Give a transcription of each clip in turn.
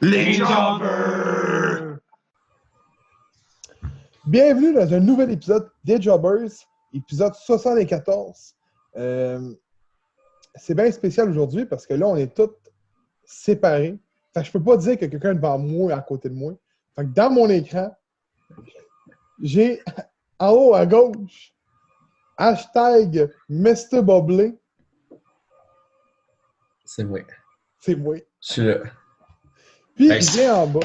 Les Jobbers! Bienvenue dans un nouvel épisode des Jobbers, épisode 74. C'est bien spécial aujourd'hui parce que là, on est tous séparés. Fait que je peux pas dire que quelqu'un est devant moi et à côté de moi. Fait que dans mon écran, j'ai en haut à gauche hashtag Mr. Boblé. C'est moi. C'est moi. Je suis là. Puis Nice. j'ai en bas.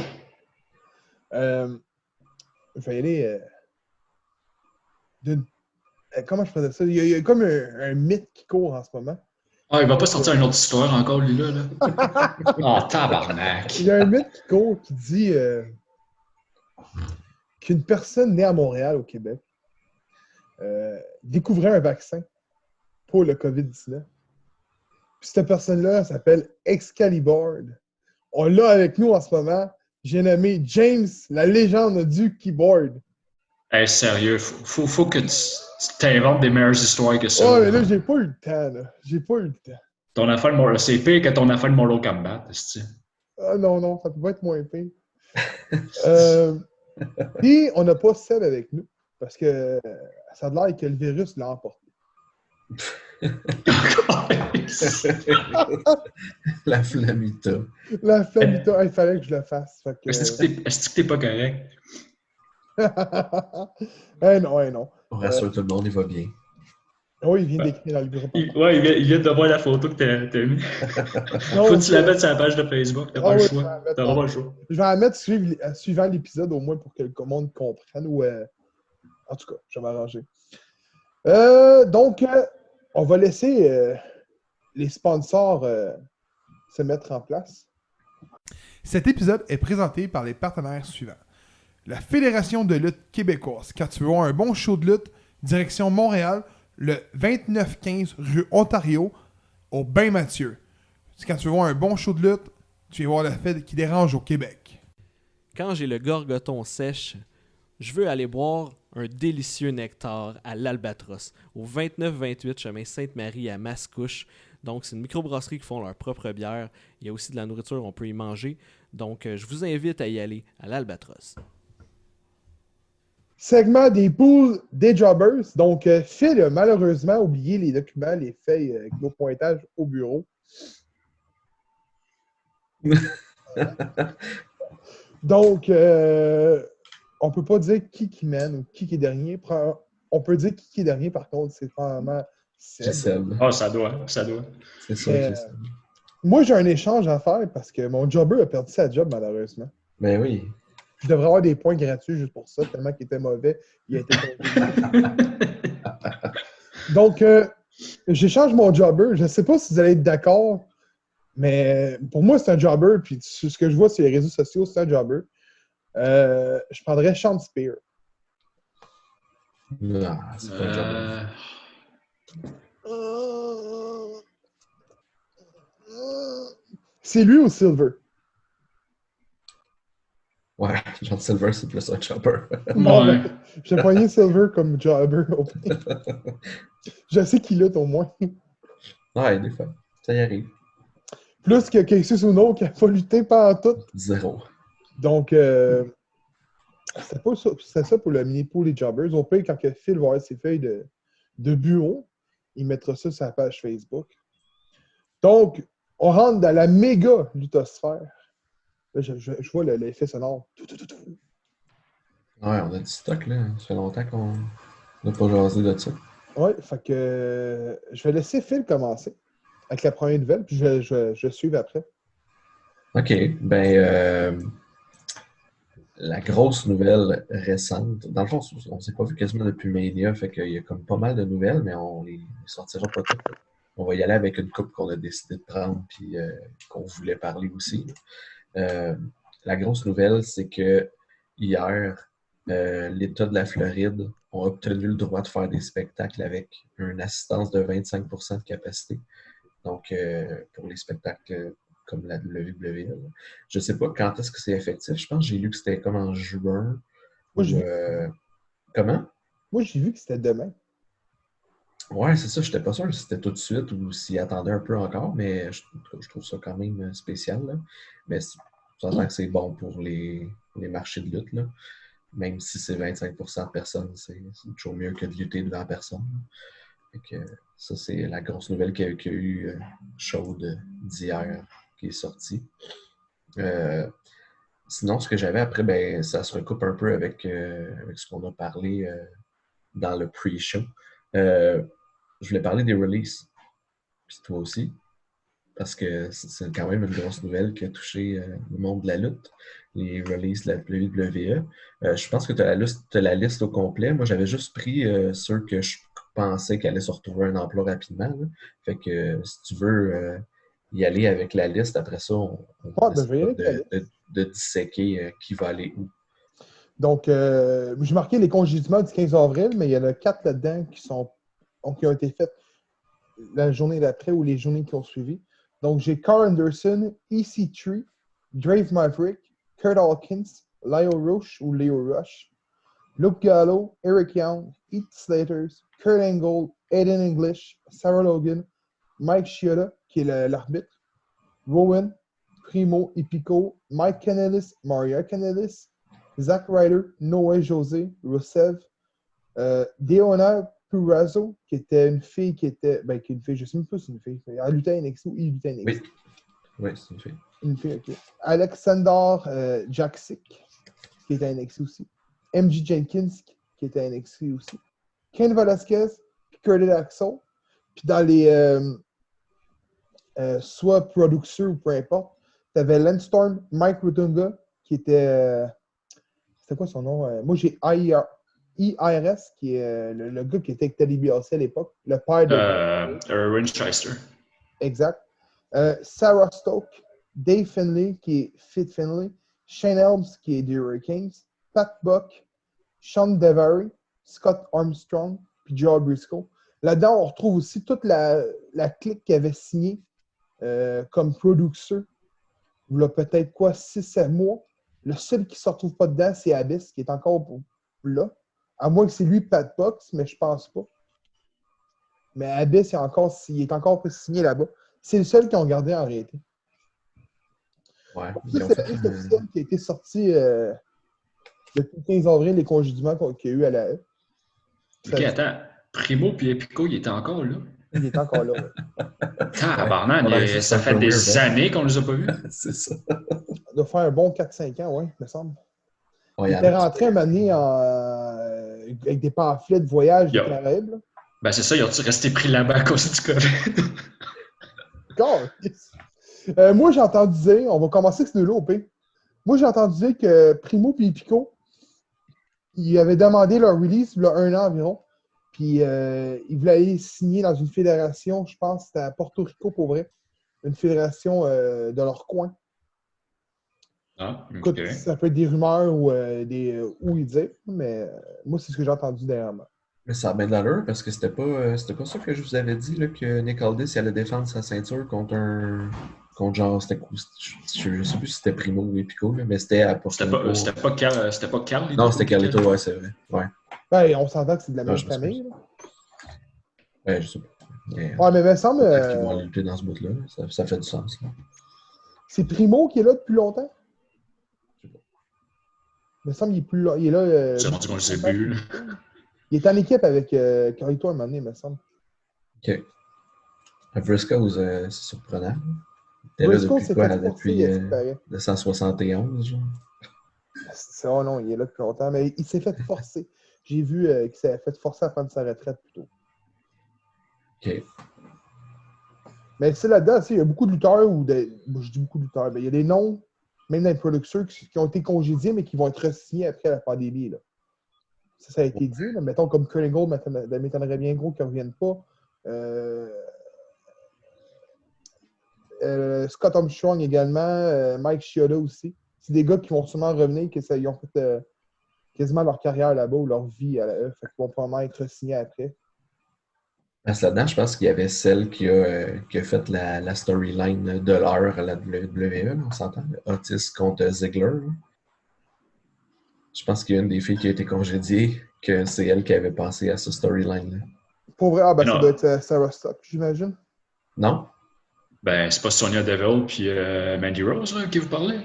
Je vais y aller comment je faisais ça? Il y a comme un mythe qui court en ce moment. Ah, il va pas sortir une autre histoire encore, lui, là. Ah, tabarnak! Il y a un mythe qui court qui dit qu'une personne née à Montréal, au Québec, découvrait un vaccin pour le COVID-19. Puis cette personne-là s'appelle Excalibur. On l'a avec nous en ce moment. J'ai nommé James, la légende du keyboard. Hey, sérieux, faut que tu t'inventes des meilleures histoires que ça. Oh, mais là, j'ai pas eu le temps, là. J'ai pas eu le temps. Ton affaire de Mortal... C'est pire que ton affaire de Mortal Kombat, c'est-tu? Ah non, ça peut pas être moins pire. Puis, on n'a pas Seb avec nous, parce que ça a l'air que le virus l'a emporté. La flamita. La flamita, il fallait que je le fasse. Fait que... Est-ce que t'es pas correct? non. On rassure tout le monde, il va bien. Oui, il vient d'écrire dans le groupe. Il vient de voir la photo que t'as mis. Non, Faut que tu la mettes sur la page de Facebook, t'as pas le choix. T'as pas le choix. Je vais la mettre suivant l'épisode au moins pour que le monde comprenne. Ou, en tout cas, je vais m'arranger. Donc, on va laisser les sponsors se mettre en place. Cet épisode est présenté par les partenaires suivants. La Fédération de lutte québécoise. Quand tu veux voir un bon show de lutte, direction Montréal, le 2915 rue Ontario, au Bain-Mathieu. Quand tu veux voir un bon show de lutte, tu vas voir la fête qui dérange au Québec. Quand j'ai le gorgoton sèche, je veux aller boire un délicieux nectar à l'Albatros, au 29-28 chemin Sainte-Marie à Mascouche. Donc, c'est une microbrasserie qui font leur propre bière. Il y a aussi de la nourriture, on peut y manger. Donc, je vous invite à y aller à l'Albatros. Segment des poules des Jobbers. Donc, Phil a malheureusement oublié les documents, les feuilles avec nos pointages au bureau. Donc, on peut pas dire qui mène ou qui est dernier. On peut dire qui est dernier, par contre, c'est probablement Seb. Ah, ça doit. C'est ça. Moi, j'ai un échange à faire parce que mon jobber a perdu sa job, malheureusement. Ben oui. Je devrais avoir des points gratuits juste pour ça, tellement qu'il était mauvais. Il a été Donc, j'échange mon jobber. Je ne sais pas si vous allez être d'accord, mais pour moi, c'est un jobber. Puis ce que je vois sur les réseaux sociaux, c'est un jobber. Je prendrais Sean Spear. Non, c'est pas un job. C'est lui ou Silver? Ouais, John Silver, c'est plus un chopper. Bon, Ouais. j'ai poigné Silver comme jobber. Je sais qu'il lutte au moins. Ouais, des fois. Ça y arrive. Plus que Casey Uno qui n'a pas lutté pendant tout. 0. Donc, c'est ça pour le mini-pool des jobbers. Au pire, quand Phil va avoir ses feuilles de bureau, il mettra ça sur sa page Facebook. Donc, on rentre dans la méga luthosphère. Là, je vois l'effet sonore. Ouais, on a du stock, là. Ça fait longtemps qu'on n'a pas jasé de ça. Ouais, fait que je vais laisser Phil commencer avec la première nouvelle, puis je suive après. OK. Ben, la grosse nouvelle récente, dans le fond, on ne s'est pas vu quasiment depuis Mania, fait qu'il y a comme pas mal de nouvelles, mais on les sortira pas toutes. On va y aller avec une coupe qu'on a décidé de prendre puis qu'on voulait parler aussi. La grosse nouvelle, c'est que hier, l'État de la Floride a obtenu le droit de faire des spectacles avec une assistance de 25% de capacité. Donc, pour les spectacles comme la WWE. Je ne sais pas quand est-ce que c'est effectif. Je pense que j'ai lu que c'était comme en juin. Moi, Comment? Moi, j'ai vu que c'était demain. Ouais, c'est ça. Je n'étais pas sûr si c'était tout de suite ou s'il attendait un peu encore, mais je trouve ça quand même spécial, là. Mais s'entend que c'est bon pour les marchés de lutte, là. Même si c'est 25% de personnes, c'est toujours mieux que de lutter devant personne. Fait que, ça, c'est la grosse nouvelle qu'il y a eu chaude d'hier qui est sortie. Sinon, ce que j'avais après, ben, ça se recoupe un peu avec ce qu'on a parlé dans le pre-show. Je voulais parler des releases. Puis toi aussi. Parce que c'est quand même une grosse nouvelle qui a touché le monde de la lutte, les releases de la WWE. Je pense que tu as la liste au complet. Moi, j'avais juste pris ceux que je pensais qu'elle allait se retrouver un emploi rapidement, là. Fait que si tu veux y aller avec la liste, après ça, on Ben, je vais y aller avec la liste. de disséquer qui va aller où. Donc, j'ai marqué les congédiements du 15 avril, mais il y en a 4 là-dedans qui ont été faits la journée d'après ou les journées qui ont suivi. Donc, j'ai Carl Anderson, EC3, Dave Maverick, Kurt Hawkins, Leo Rush, Luke Gallo, Eric Young, Heath Slater, Kurt Angle, Aiden English, Sarah Logan, Mike Chioda, qui est l'arbitre, Rowan, Primo et Pico, Mike Kanellis, Maria Kanellis, Zack Ryder, Noé José, Rusev, Deonna Purrazzo, qui était une fille qui est une fille, je ne sais même pas si c'est une fille. Elle luttait à NXT ou il luttait à NXT. Oui, c'est une fille. Une fille, ok. Alexander Jaksic, qui était à NXT aussi. MJ Jenkins, qui était à NXT aussi. Ken Velasquez, puis Curtis Axel. Puis dans les soit producteurs ou peu importe, tu avais Lance Storm, Mike Rutunga, qui était. C'était quoi son nom? Moi, j'ai IRS, qui est le gars qui était avec Teddy DiBiase à l'époque, le père de. Erwin Shyster. Exact. Sarah Stoke, Dave Finlay, qui est Fit Finlay, Shane Helms, qui est des Hurricanes, Pat Buck, Sean Devery, Scott Armstrong, puis Joe Briscoe. Là-dedans, on retrouve aussi toute la clique qui avait signé comme producteur. Il y a peut-être 6-7 mois. Le seul qui ne se retrouve pas dedans, c'est Abyss, qui est encore là. À moins que c'est lui, Pat Box, mais je pense pas. Mais Abyss, il est encore pas signé là-bas. C'est le seul qui ont gardé en réalité. Ouais. Ça, c'est la liste officielle qui a été sortie depuis le 15 avril, les congédiements qu'il y a eu à la E. Ok, attends. Primo puis Epico, il était encore là. Il est encore là. Tabarnak, Ouais, ça fait un peu des weird, hein? années qu'on les a pas vus. C'est ça. Il doit faire un bon 4-5 ans, oui, me semble. Ouais, Il était rentré un moment donné avec des pamphlets de voyage des Caraïbes. Là. Ben c'est ça, ils ont-tu resté pris là-bas à cause du COVID? Moi, j'ai entendu dire, on va commencer avec ce nœud-là au P. Moi, j'ai entendu dire que Primo et Pico, ils avaient demandé leur release il y a 1 an environ. Puis ils voulaient aller signer dans une fédération, je pense, c'était à Porto Rico pour vrai. Une fédération de leur coin. Ah, ok. Écoute, ça peut être des rumeurs ou où ils disent, mais moi, c'est ce que j'ai entendu dernièrement. Mais ça a bien de l'allure parce que c'était pas ça que je vous avais dit là, que Nick Aldis allait défendre sa ceinture contre genre c'était je sais plus si c'était Primo ou Epico, mais c'était à Porto Rico. C'était pas Carlito. Non, c'était Carlito, ouais, c'est vrai. Ouais. Ben, on s'entend que c'est de la même je famille. Ouais, je sais pas. Mais, ouais, mais il me semble. Peut-être qu'ils vont aller lutter dans ce bout-là. Ça fait du sens. Là. C'est Primo qui est là depuis longtemps? Je sais pas. Il me semble qu'il est là. C'est rendu qu'on le sait plus. Il est en équipe avec Carlito à un moment donné, il me semble. OK. Briscoe, c'est surprenant. Briscoe, c'est quoi, là, depuis forcer, 271, genre? Oh non, il est là depuis longtemps, mais il s'est fait forcer. J'ai vu qu'il s'est fait forcer à prendre sa retraite plus tôt. OK. Mais c'est là-dedans, il y a beaucoup de lutteurs, je dis beaucoup de lutteurs, mais il y a des noms, même dans les producteurs, qui ont été congédiés, mais qui vont être re-signés après la pandémie. Là. Ça a été dit. Là. Mettons comme Kurt Angle, ça m'étonnerait bien gros qu'ils ne reviennent pas. Scott Armstrong également, Mike Chioda aussi. C'est des gars qui vont sûrement revenir, ils ont fait quasiment leur carrière là-bas ou leur vie à la E. Fait qu'ils vont probablement être signés après. Parce que là-dedans, je pense qu'il y avait celle qui a fait la storyline de l'heure à la WWE, on s'entend? Otis contre Ziggler. Là. Je pense qu'il y a une des filles qui a été congédiée, que c'est elle qui avait pensé à ce storyline-là. Pour vrai, ça doit être Sarah Stock, j'imagine. Non? Ben, c'est pas Sonya Deville puis Mandy Rose là, qui vous parlait?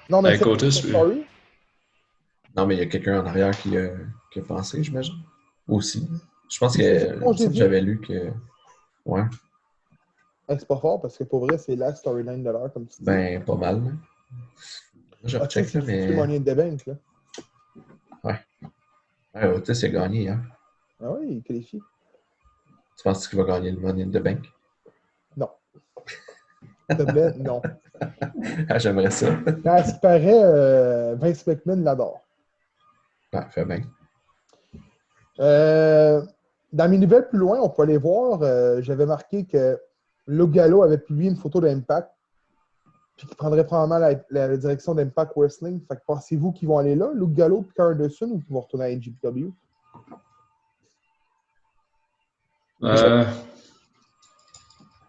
Non, mais Avec c'est Otis, Story. Non, mais il y a quelqu'un en arrière qui a pensé, j'imagine. Aussi. Je pense C'est que il me semble que congédié. j'avais lu que. Ouais, C'est pas fort parce que pour vrai, c'est la storyline de l'heure, comme tu dis. ben pas mal. Là. Moi, je Ah, tu sais, recheck c'est là, qui fait mais. Money in the Bank, là. Ouais. Ouais, Otis a gagné, hein. Ah oui, il qualifie. Tu penses qu'il va gagner le Money in the Bank? Non. S'il te plaît, non. Ah, j'aimerais ça. Mais à ce qui paraît, Vince McMahon l'adore. Ouais, fait bien. Dans mes nouvelles plus loin, on peut aller voir, j'avais marqué que Luke Gallo avait publié une photo d'Impact, puis qu'il prendrait probablement la direction d'Impact Wrestling. Fait que pensez-vous qu'ils vont aller là, Luke Gallo et Carl Anderson, ou qu'ils vont retourner à NGPW? Je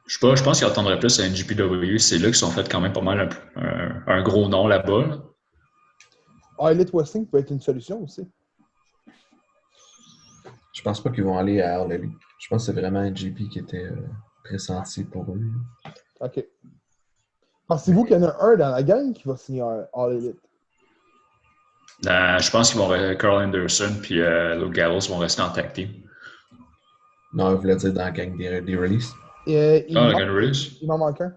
sais pas, je pense qu'ils attendraient plus à NGPW. C'est là qu'ils sont fait quand même pas mal un gros nom là-bas. Là. Elite Wrestling peut être une solution aussi. Je pense pas qu'ils vont aller à All Elite. Je pense que c'est vraiment NGP qui était pressenti pour eux. OK. Pensez-vous qu'il y en a un dans la gang qui va signer All Elite? Je pense qu'ils vont Carl Anderson puis Luke Gallows vont rester en tag team. Non, je voulais dire dans la gang des releases. Ah, Gun Release? Il m'en manque un.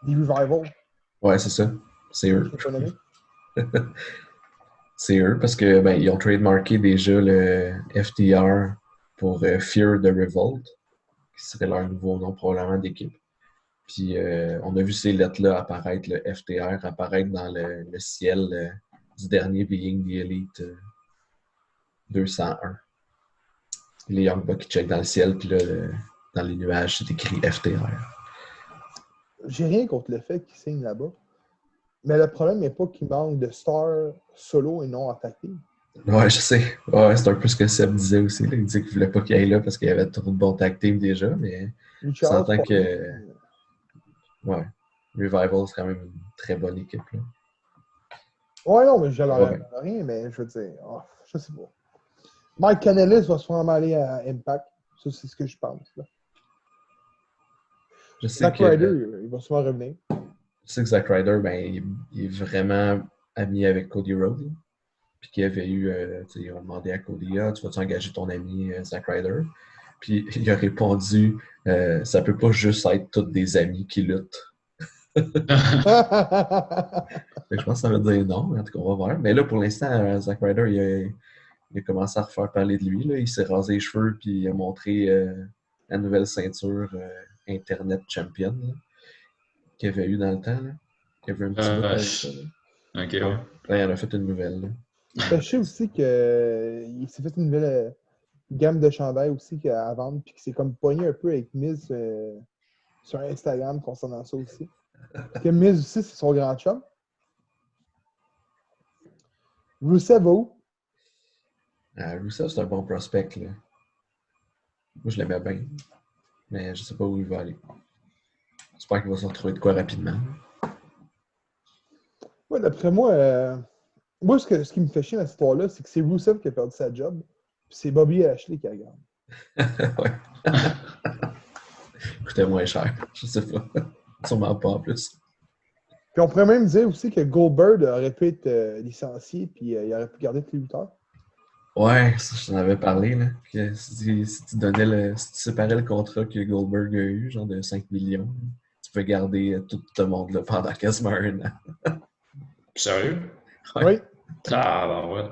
Des Revival. Ouais, c'est ça. C'est eux. Je peux pas nommer. C'est eux parce que ben, ils ont trademarké déjà le FTR pour Fear the Revolt, qui serait leur nouveau nom probablement d'équipe. Puis on a vu ces lettres-là apparaître, le FTR apparaître dans le ciel du dernier Being the Elite 201. Les Young Bucks qui checkent dans le ciel, puis là, dans les nuages, c'est écrit FTR. J'ai rien contre le fait qu'ils signent là-bas. Mais le problème n'est pas qu'il manque de stars solo et non attaqués. Ouais, je sais. Ouais, c'est un peu ce que Seb disait aussi. Là. Il disait qu'il voulait pas qu'il aille là parce qu'il y avait trop de bons tag teams déjà, mais on Richard, s'entend que ouais, Revival, c'est quand même une très bonne équipe. Là. ouais, non, mais je leur Ouais. rien, mais je veux dire, je sais pas. Mike Canellis va sûrement aller à Impact. Ça, c'est ce que je pense. Là. Je sais Zack que Ryder, il va sûrement revenir. Je sais que Zack Ryder, ben, il est vraiment ami avec Cody Rhodes. Là. Puis qu'il avait eu, ils ont demandé à Cody, tu vas-tu engager ton ami Zack Ryder? Puis il a répondu, ça peut pas juste être tous des amis qui luttent. Fait que je pense que ça veut dire non, mais en tout cas, on va voir. Mais là, pour l'instant, Zack Ryder, il a commencé à refaire parler de lui. Là. Il s'est rasé les cheveux, puis il a montré la nouvelle ceinture Internet Champion là, qu'il avait eu dans le temps. Là. Il y avait un petit bout avec ça. Là. Ok, ouais. Là, il en a fait une nouvelle. Là. Je sais aussi qu'il s'est fait une nouvelle gamme de chandails aussi à vendre, puis qu'il s'est comme pogné un peu avec Miz sur Instagram concernant ça aussi. Que Miz aussi, c'est son grand chum. Rusev va où? Rusev, c'est un bon prospect. Là. Moi, je l'aimais bien. Mais je sais pas où il va aller. J'espère qu'il va se retrouver de quoi rapidement. Ouais, d'après moi, ce qui me fait chier dans cette histoire-là, c'est que c'est Rusev qui a perdu sa job, puis c'est Bobby Lashley qui a gagné. Ouais. Coûtait moins cher. Je sais pas. Sûrement pas en plus. Puis on pourrait même dire aussi que Goldberg aurait pu être licencié, puis il aurait pu garder tous les lutteurs. Ouais, ça, je t'en avais parlé. Là, que si tu séparais le contrat que Goldberg a eu, genre de 5 millions, tu peux garder tout ce monde-là pendant quasiment un an. Sérieux? Ouais. Oui. Ah, ben ouais.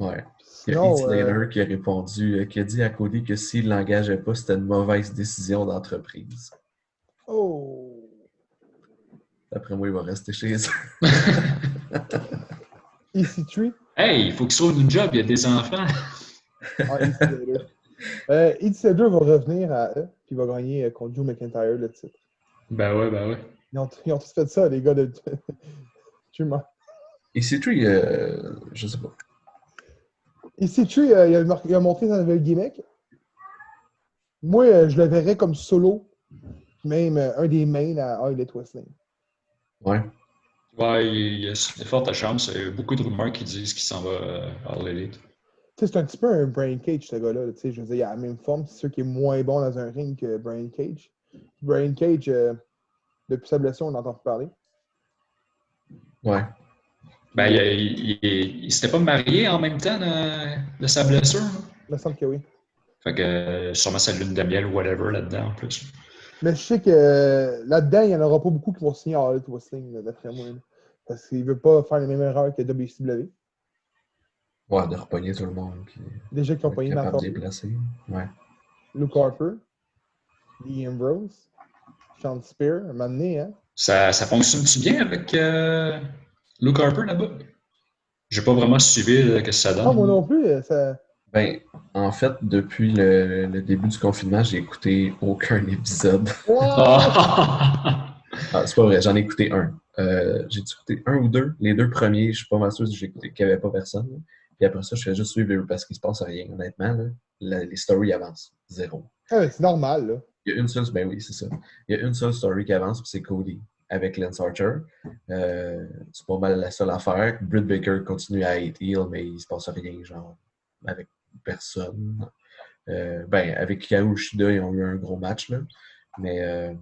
Ouais. Il y a Sinon, Heath Slater qui a répondu, qui a dit à Cody que s'il ne l'engageait pas, c'était une mauvaise décision d'entreprise. oh. D'après moi, il va rester chez eux. EC3. Hey, il faut qu'il trouve une job, il y a des enfants. Ah, Heath Slater. Heath Slater va revenir à eux, puis il va gagner contre Drew McIntyre le titre. Ben ouais, ben ouais. Ils ont tous fait ça, les gars de Drew. EC3, je sais pas. EC3, il a montré sa nouvelle gimmick. Moi, je le verrais comme solo, même un des mains à All Elite Wrestling. Ouais. Ouais, il y a de fortes chances. Il y a beaucoup de rumeurs qui disent qu'il s'en va à l'élite. C'est un petit peu un Brian Cage, ce gars-là. Je veux dire, il a la même forme. C'est sûr qu'il est moins bon dans un ring que Brian Cage. Brian Cage, Depuis sa blessure, on entend plus parler. Ouais. Ben, il s'était pas marié en même temps de sa blessure. Là. Il me semble que oui. Fait que sûrement sa lune de miel ou whatever là-dedans en plus. Mais je sais que là-dedans, il n'y en aura pas beaucoup qui vont signer All Elite Wrestling, là, d'après moi. Là. Parce qu'il ne veut pas faire les mêmes erreurs que WCW. Ouais, de repogner tout le monde. Puis Déjà qu'ils ont être pogné capable Matt de les placer. Ouais. Luke Harper, Lee Ambrose, Sean Spear, un moment donné, hein? Ça fonctionne-tu bien avec Luke Harper là-bas? J'ai pas vraiment suivi ce que ça Non, moi donne. non plus, ça... Ben, en fait, depuis le début du confinement, j'ai écouté aucun épisode. What? Ah! Ah, c'est pas vrai, j'en ai écouté un. J'ai écouté un ou deux. Les deux premiers, je suis pas mal sûr que j'ai écouté qu'il n'y avait pas personne. Là. Puis après ça, je fais juste suivre parce qu'il se passe rien, honnêtement. Là. Les stories avancent. Zéro. Ah, mais c'est normal, là. Il y a une seule, ben oui, c'est ça. Il y a une seule story qui avance, puis c'est Cody avec Lance Archer. C'est pas mal la seule affaire. Britt Baker continue à être heel, mais il se passe rien, genre, avec personne. Ben, avec Hikaru Shida, ils ont eu un gros match, là. Mais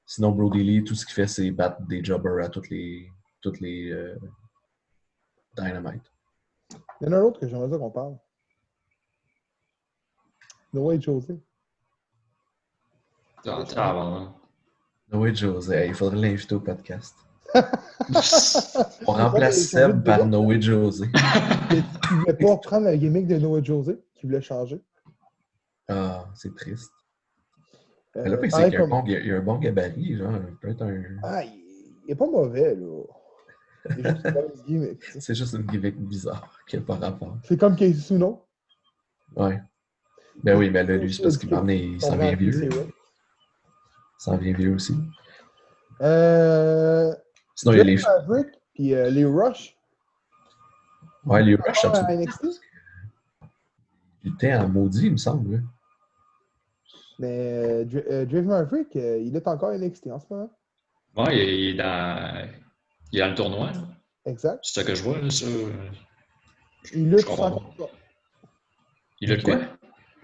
sinon, Brody Lee, tout ce qu'il fait, c'est battre des jobbers à toutes les Dynamite. Il y en a un autre que j'aimerais dire qu'on parle. Noah et José. Noé José, il faudrait l'inviter au podcast. On Ouais, remplace il a changé Seb de par vedette. Noé José. Il voulait pas reprendre la gimmick de Noah José, qui voulait changer. Ah, c'est triste. Mais là, c'est Pareil qu'il y a comme... il y a un bon gabarit, genre, peut-être un. Ah, il est pas mauvais, là. Il est juste une bonne gimmick. Tu sais. C'est juste une gimmick bizarre qui n'a pas rapport. C'est comme Casey Suno. Ouais. Ben oui, mais là, lui, c'est parce qu'il il s'en vient vieux. Il Il s'en vient vieux aussi. Euh... Sinon, il y a les. Maverick, puis les Rush. Ouais, les Rush, ça à NXT. Il était en maudit, il me semble. Là. Mais Dave Maverick, il est encore à NXT en ce moment. Ouais, il est dans le tournoi. Là. Exact. C'est ça que je vois. Là, ça. Il lutte sans contrat. Il lutte quoi?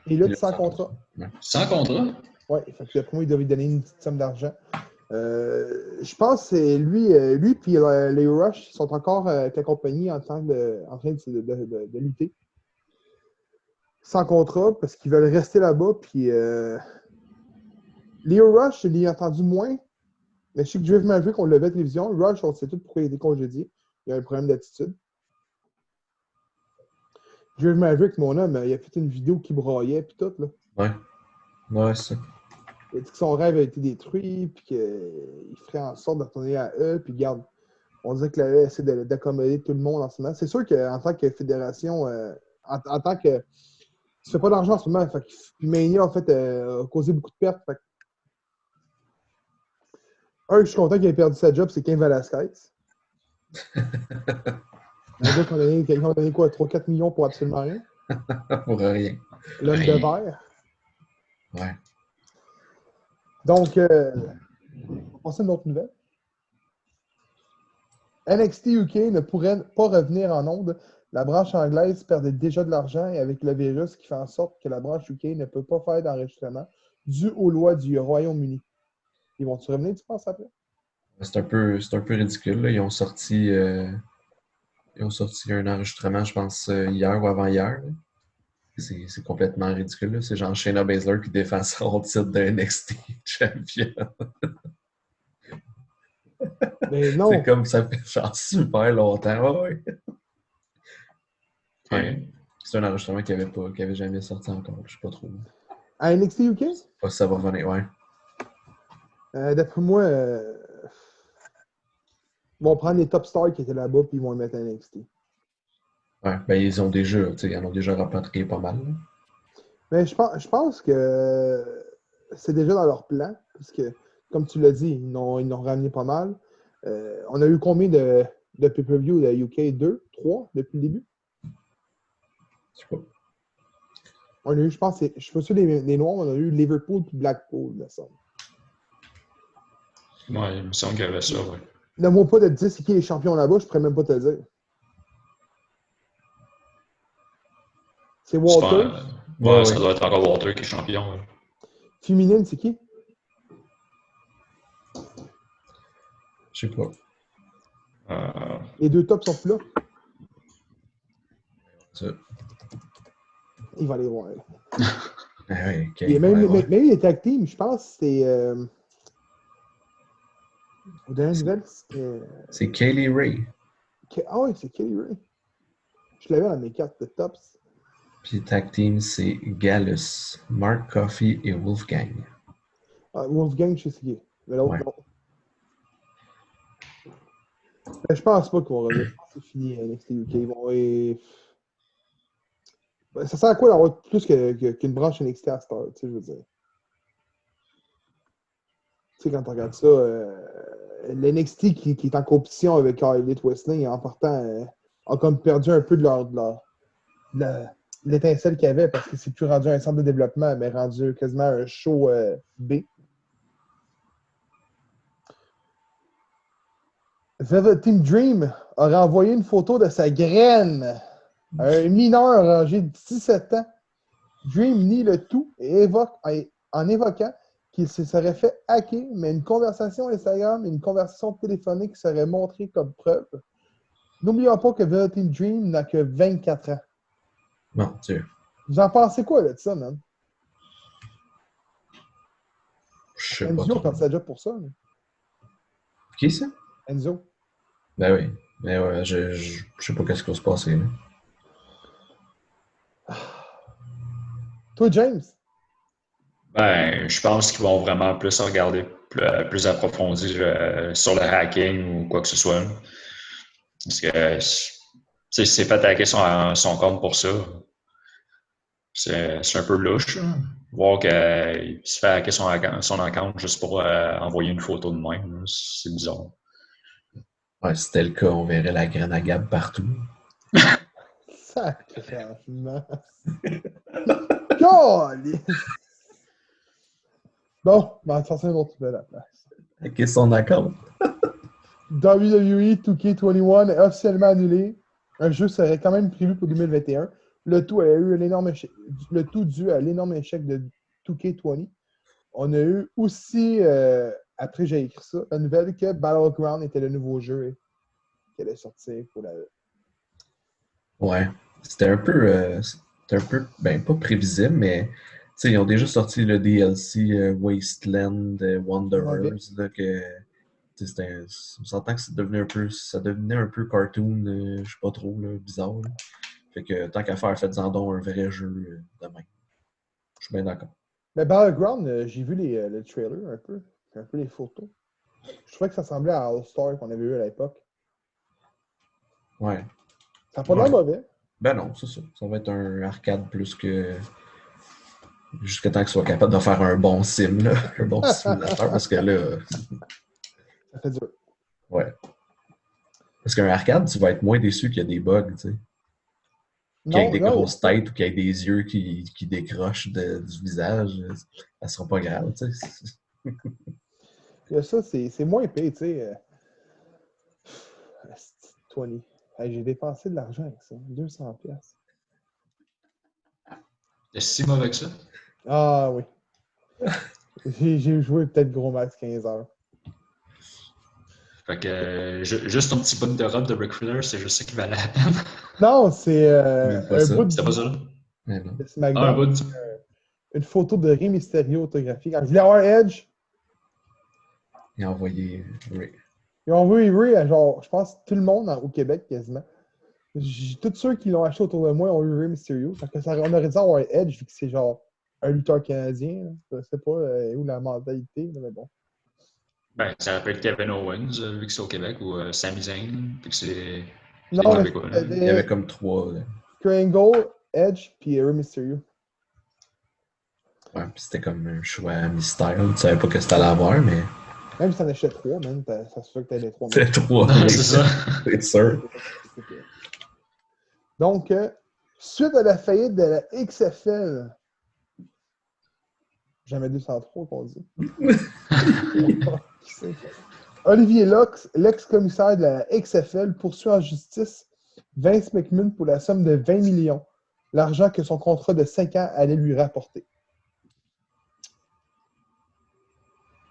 Il lutte sans contrat. Sans contrat? Oui, d'après moi, il devait lui donner une petite somme d'argent. Je pense que c'est lui et les Rush sont encore avec la compagnie en train de lutter. Sans contrat, parce qu'ils veulent rester là-bas. Puis Leo Rush, je l'ai entendu moins. Mais je sais que Dave Maverick, on le levait à la télévision. Rush, on sait tout pourquoi il a été congédié. Il y a un problème d'attitude. Dave Maverick, mon homme, il a fait une vidéo qui braillait, puis tout, là. Ouais. Ouais, c'est ça. Il a dit que son rêve a été détruit, puis qu'il ferait en sorte de retourner à eux, puis garde. On dirait que la essaie d'accommoder tout le monde en ce moment. C'est sûr qu'en tant que fédération, en tant que. Tu fais pas d'argent en ce moment. Puis Mania, en fait, a causé beaucoup de pertes. Je suis content qu'il ait perdu sa job, c'est Cain Velasquez. Un gars qui a donné quoi, 3-4 millions pour absolument rien. Pour rien. L'homme de verre. Ouais. Donc, on va passer à une autre nouvelle. NXT UK ne pourrait pas revenir en ondes. La branche anglaise perdait déjà de l'argent et avec le virus qui fait en sorte que la branche UK ne peut pas faire d'enregistrement dû aux lois du Royaume-Uni. Ils vont-tu revenir, tu penses, après? C'est un peu ridicule. Là. Ils ont sorti un enregistrement, je pense, hier ou avant-hier. C'est complètement ridicule. Là. C'est genre Shayna Baszler qui défend son titre de NXT champion. Mais non. C'est comme ça fait genre super longtemps. Ouais. Ouais. C'est un enregistrement qui avait jamais sorti encore. Je sais pas trop. À NXT UK? Je sais pas si ça va revenir, ouais. D'après moi, ils vont prendre les top stars qui étaient là-bas puis ils vont les mettre à NXT. Ouais, ben ils ont déjà, ils en ont déjà rapatrié pas mal. Là. Mais je pense que c'est déjà dans leur plan, parce que, comme tu l'as dit, ils n'ont ramené pas mal. On a eu combien de pay-per-view de UK? 2, 3 depuis le début? Je sais pas. On a eu, je pense, je suis pas sûr des Noirs, on a eu Liverpool et Blackpool, me semble. Ouais, il me semble qu'il y avait ça, ouais. Donne-moi pas de te dire c'est qui est champion là-bas, je pourrais même pas te le dire. C'est Walter. Ouais, ça doit être encore Walter qui est champion. Ouais. Féminine, c'est qui? Je sais pas. Les deux tops sont plus là. Ça. Il va les voir. Là. Ah oui, ok. Et même, Ouais. même les tag teams, je pense que c'est. Au dernier nouvelle, c'était. C'est Kaylee Ray. Ah ouais, c'est Kelly Ray. Je l'avais dans mes cartes de tops. Puis tag team, c'est Gallus, Mark Coffey et Wolfgang. Ah, Wolfgang, je sais ce qui est. Mais l'autre, Ouais. non. Mais je pense pas qu'ils vont revenir. Je pense que c'est fini NXT UK. Ils vont. Ben, ça sert à quoi d'avoir plus qu'une branche NXT à Star, tu sais, je veux dire. Tu sais, quand tu regardes ça, l'NXT qui est en compétition avec Elite Wrestling, en partant, a comme perdu un peu de l'étincelle qu'il y avait parce que c'est plus rendu un centre de développement, mais rendu quasiment un show B. Velvet Team Dream aurait envoyé une photo de sa graine à un mineur âgé de 17 ans. Dream nie le tout et en évoquant qu'il se serait fait hacker, mais une conversation Instagram et une conversation téléphonique seraient montrées comme preuve. N'oublions pas que Velvet Team Dream n'a que 24 ans. Mon Dieu. Vous en pensez quoi là, de ça, man? Je sais pas Enzo a trop. perdu sa job pour ça. Là. Qui ça? Enzo. Ben oui. Mais ouais, je sais pas qu'est-ce qui va se passer. Là. Toi, James? Ben, je pense qu'ils vont vraiment plus regarder plus approfondi sur le hacking ou quoi que ce soit. Parce que s'il s'est fait hacker son compte pour ça, c'est un peu louche. Là. Voir qu'il se fait hacker son account juste pour envoyer une photo de même, là, c'est bizarre. Ouais, si c'était le cas, on verrait la graine à Gab partout. Sacrément. Golly! Bon, on va sortir un autre nouvelle à la place. Hacker son account. WWE 2K21 est officiellement annulé. Un jeu serait quand même prévu pour 2021. Le tout dû à l'énorme échec de 2K20. On a eu aussi, après j'ai écrit ça, la nouvelle que Battleground était le nouveau jeu qui allait sortir pour la... Ouais. C'était un peu, ben pas prévisible, mais ils ont déjà sorti le DLC Wasteland Wanderers, là, que on s'entend que ça devenait un peu cartoon, je sais pas trop, là, bizarre. Là. Fait que tant qu'à faire, faites-en donc un vrai jeu demain. Je suis bien d'accord. Mais Battleground, j'ai vu le trailer un peu les photos. Je trouvais que ça ressemblait à All-Star qu'on avait eu à l'époque. Ouais. Ça n'a pas l'air mauvais. Ben non, c'est ça. Ça va être un arcade plus que. Jusqu'à temps qu'il soit capable de faire un bon sim, là. Un bon simulateur, parce que là. Ça fait dur. Ouais. Parce qu'un arcade, tu vas être moins déçu qu'il y a des bugs, tu sais. Qu'il y ait des grosses têtes ou qu'il y ait des yeux qui décrochent du visage, ça sera pas grave, tu sais. Il y a ça, c'est moins épais, tu sais. 20. Hey, j'ai dépensé de l'argent avec ça. 200$. C'est si mauvais que ça? Ah oui. J'ai joué peut-être gros max 15 heures. Fait que juste ton petit bout de robe de Ric Flair, c'est juste ça qui valait la peine. Non, c'est Même pas un ça. bout C'était pas ça, là? de Ah, SmackDown. un bout de... Une photo de Rey Mysterio autographiée. Quand je voulais avoir Edge, Il a envoyé Ray. ils ont envoyé Rey à genre, je pense, tout le monde au Québec quasiment. Tous ceux qui l'ont acheté autour de moi ont eu Rey Mysterio. Fait que on aurait dû avoir Edge vu que c'est genre un lutteur canadien. Là. Je sais pas où la mentalité, mais bon. Ben, ça peut être Kevin Owens, vu que c'est au Québec, ou Sami Zayn, vu que c'est Non, mais québécois. Là. Il y avait comme 3. Kurt Edge, puis Rey Mysterio. Ouais, puis c'était comme un choix mystère. Tu savais pas que c'était à l'avoir, mais. Même si t'en achetais 3, man, ça se fait que t'as les 3. C'était 3. Non, c'est ça. C'est sûr. Donc, suite à la faillite de la XFL, jamais 203 qu'on dit. Olivier Lux, l'ex-commissaire de la XFL, poursuit en justice Vince McMahon pour la somme de 20 millions, l'argent que son contrat de 5 ans allait lui rapporter.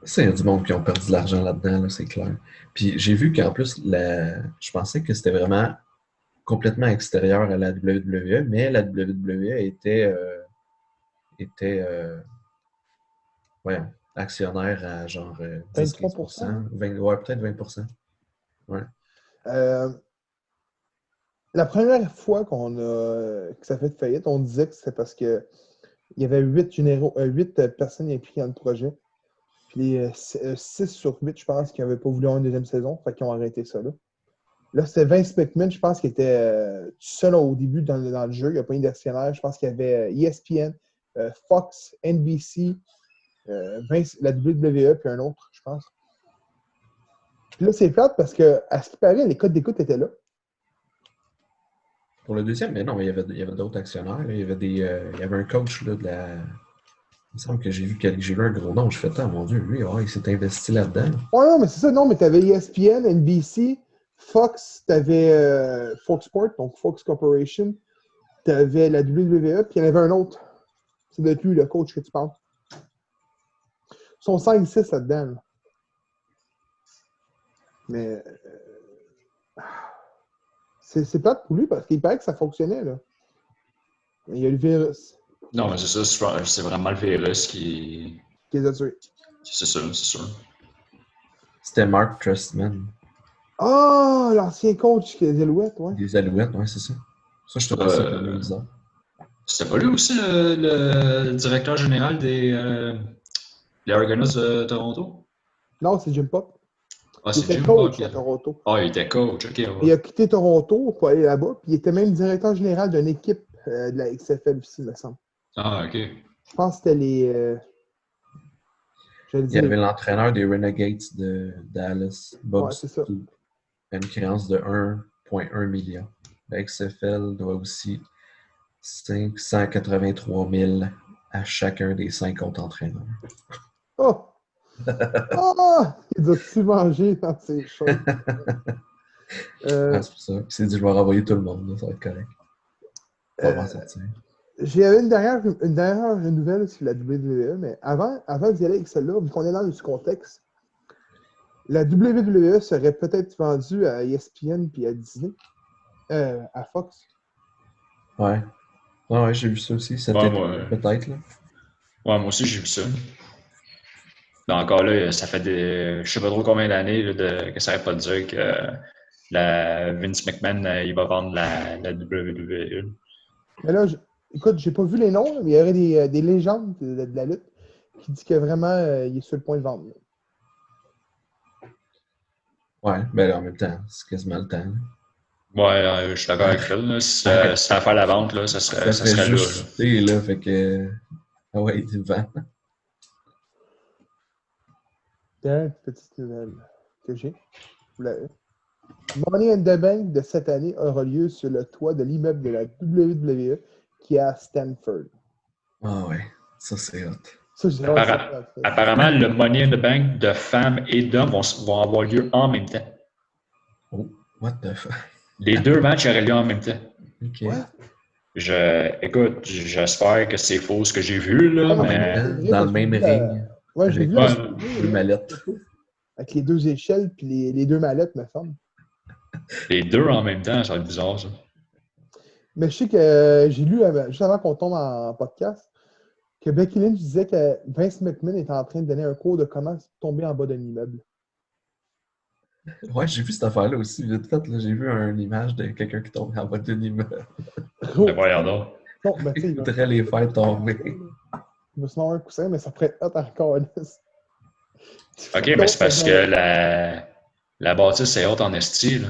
Ça, il y a du monde qui ont perdu de l'argent là-dedans, là, c'est clair. Puis j'ai vu qu'en plus, je pensais que c'était vraiment complètement extérieur à la WWE, mais la WWE était voyons, actionnaire à genre 10-15%, 23%. 20, ouais, peut-être 20%. Ouais. Euh, la première fois que ça fait faillite, on disait que c'était parce que il y avait 8 personnes impliquées dans le projet. Puis 6 sur 8, je pense, qui n'avaient pas voulu avoir une deuxième saison. Fait qu'ils ont arrêté ça là. Là, c'était Vince McMahon, je pense, qui était tout seul au début dans le jeu. Il n'y a pas eu d'actionnaire. Je pense qu'il y avait ESPN, Fox, NBC, la WWE, puis un autre, je pense. Puis là, c'est plate parce que, à ce qui paraît, les codes d'écoute étaient là. Pour le deuxième, mais non, mais il y avait d'autres actionnaires. Là. Il y avait un coach là, il me semble que j'ai vu un gros nom. Je fais tant, mon Dieu, lui, il s'est investi là-dedans. Ouais, non, mais c'est ça. Non, mais tu avais ESPN, NBC, Fox, tu avais Fox Sport, donc Fox Corporation, tu avais la WWE, puis il y en avait un autre. C'est peut-être lui, le coach que tu parles. Ils sont 5-6 là-dedans. Là. Mais c'est plate pour lui parce qu'il paraît que ça fonctionnait. Là. Mais il y a le virus Non, mais c'est ça, c'est vraiment le virus qui les a tués. C'est sûr, c'est sûr. C'était Mark Trestman, Ah, l'ancien coach des Alouettes, ouais. des Alouettes, ouais, c'est ça. Ça, je trouvais ça quand même bizarre. C'était pas lui aussi le directeur général des Argonauts de Toronto? Non, c'est Jim Pop. Ah, Il c'est était Jim coach Buck. à Toronto. Ah, il était coach, ok. Ouais. Il a quitté Toronto pour aller là-bas, puis il était même directeur général d'une équipe de la XFL aussi, me semble. Ah, ok. Je pense que c'était les. Je vais le Il y avait dire. l'entraîneur des Renegades de Dallas, Bob Ouais, c'est ça. Stu, a une créance de 1,1 million. La XFL doit aussi 583 000 à chacun des 5 autres entraîneurs. Oh! Ah! Il doit tout manger dans ses choses. Ah, c'est pour ça. Il s'est dit, je vais renvoyer tout le monde, là, ça va être correct. On va m'en sortir. J'avais une dernière nouvelle sur la WWE, mais avant d'y aller avec celle-là, vu qu'on est dans ce contexte, la WWE serait peut-être vendue à ESPN puis à Disney, à Fox. Ouais. Ah ouais, j'ai vu ça aussi. Cet Ouais, été, peut-être. Là. moi aussi, j'ai vu ça. Mais encore là, ça fait je sais pas trop combien d'années que ça n'arrête pas de dire que Vince McMahon, il va vendre la WWE. Mais là, écoute, j'ai pas vu les noms, là, mais il y aurait des légendes de la lutte qui disent que vraiment, il est sur le point de vendre. Là. Ouais, ben là, en même temps, c'est quasiment le temps. Là. Ouais, je suis d'accord avec Phil. Là. Si c'était à faire la vente, là, ça Ça serait fait là. juste chuter, là, fait que... Ah ouais, il vend. Dernière petite nouvelle que j'ai. Vous l'avez. Money in the Bank de cette année aura lieu sur le toit de l'immeuble de la WWE qui est à Stanford. Ah ouais, ça c'est hot. Ça, j'ai Apparemment, le Money in the Bank de femmes et d'hommes vont avoir lieu en même temps. Oh, what the fuck? Les deux matchs auraient lieu en même temps. Ok. Ouais. Écoute, j'espère que c'est faux ce que j'ai vu, là, Non, mais. c'est vrai, Dans le parce que même j'ai vu ring. Ouais, je l'ai Avec vu deux mallettes. avec les deux échelles puis les deux mallettes, me semble. Les deux en même temps, ça va être bizarre, ça. Mais je sais que j'ai lu, juste avant qu'on tombe en podcast, que Becky Lynch disait que Vince McMahon est en train de donner un cours de comment tomber en bas d'un immeuble. Ouais, j'ai vu cette affaire-là aussi, vite fait. Là, j'ai vu une image de quelqu'un qui tombe en bas d'un immeuble. Mais voyons donc. Non, mais tu sais, Il voudrait les faire tomber. il va se mettre un coussin, mais ça pourrait être hot encore. Ok, mais c'est parce que la bâtisse est haute en esti, là.